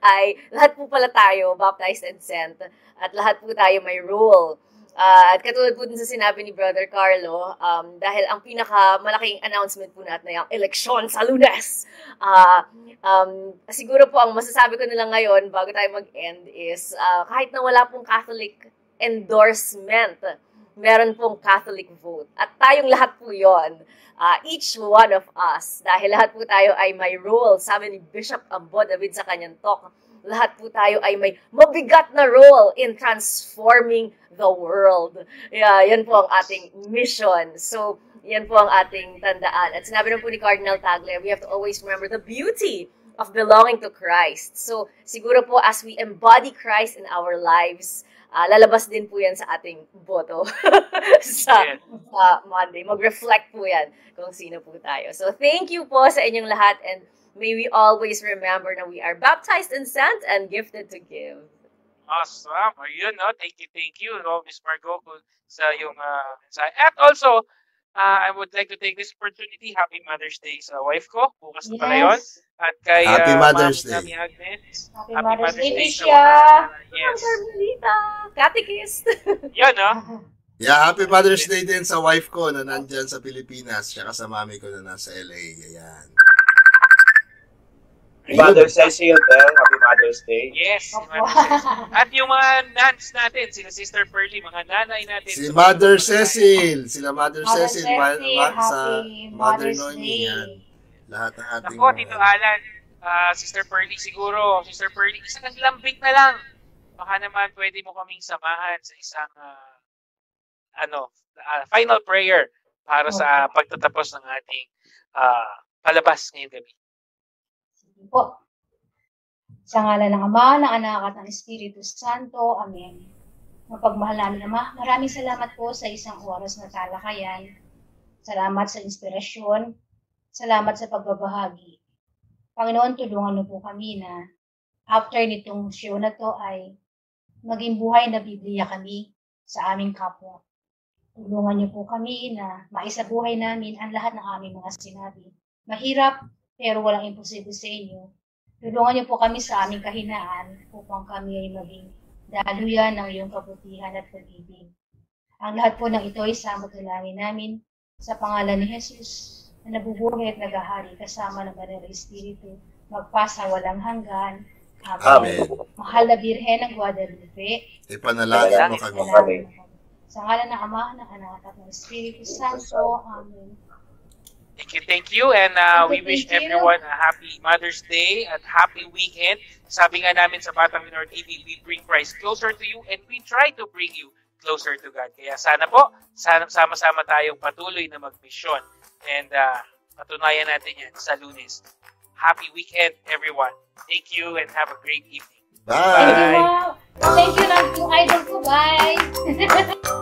ay lahat po pala tayo baptized and sent. At lahat po tayo may role. At katulad po din sa sinabi ni Brother Carlo, dahil ang pinakamalaking announcement po natin ay ang eleksyon sa Lunes. Siguro po ang masasabi ko nila ngayon bago tayo mag-end is kahit na wala pong Catholic endorsement, meron pong Catholic vote. At tayong lahat po yon. Each one of us, dahil lahat po tayo ay may role, sabi ni Bishop Ambo David sa kanyang talk, lahat po tayo ay may mabigat na role in transforming the world. Yan po ang ating mission. So, yan po ang ating tandaan. At sinabi na po ni Cardinal Tagle, we have to always remember the beauty of belonging to Christ. So, siguro po as we embody Christ in our lives, lalabas din po yan sa ating boto sa Monday. Mag-reflect po yan kung sino po tayo. So, thank you po sa inyong lahat and may we always remember na we are baptized and sent and gifted to give. Awesome. Ayun, no? Thank you, no, Miss Margo, sa yung mensahe. At also, I would like to take this opportunity. Happy Mother's Day sa wife ko. Bukas na pala yun. At kay Happy Mother's Day. Agnes. Happy Mother's Day, Tisha. Yes. Carmelita. Catechist. Yan, no? Yeah, happy Mother's Day din sa wife ko na nandyan sa Pilipinas, tsaka sa mami ko na nasa LA. Ayan. Mother Cecil, Happy Mother's Day. Yes. At yung mga nans natin, sila Sister Pearly, mga nanay natin. Si Mother Cecil. Sila Mother Mother Cecil. Cecil, Sa Happy Mother Mother's Noemi. Day. Yan. Lahat ng ating... Ako, Tito Alan, Sister Pearly siguro. Sister Pearly, isang lambing na lang. Baka naman pwede mo kaming samahan sa isang final prayer para sa pagtatapos ng ating palabas ngayong gabi. Sige po. Sa ngalan ng Ama, ng Anak at ng Espiritu Santo. Amen. Mapagmahal namin Ama, maraming salamat po sa isang oras na talakayan. Salamat sa inspirasyon. Salamat sa pagbabahagi. Panginoon, tulungan niyo po kami na after nitong show na to ay maging buhay na Biblia kami sa aming kapwa. Tulungan niyo po kami na maisabuhay namin ang lahat ng aming mga sinabi. Mahirap, pero walang imposible sa inyo. Tulungan niyo po kami sa aming kahinaan upang kami ay maging daluyan ng iyong kabutihan at pag-ibig. Ang lahat po ng ito ay samot-dalangin namin sa pangalan ni Jesus na nabubuhay at nagahari kasama ng Banal na Espiritu, magpasa walang hanggan. Amen. Amen. Mahal na Birhen ng Guadalupe, Ipanalangin mo kami. sa ngalan ng Ama, ng Anak at ng Espiritu Santo. Amen. Thank you. And we wish everyone a happy Mother's Day at happy weekend. Sabi nga namin sa Batang Minor TV, we bring Christ closer to you and we try to bring you closer to God. Kaya sana po, sama-sama tayong patuloy na magmisyon. And patunayan natin yan sa Lunes. Happy weekend, everyone. Thank you and have a great evening. Bye! Thank you, Idol ko. Bye!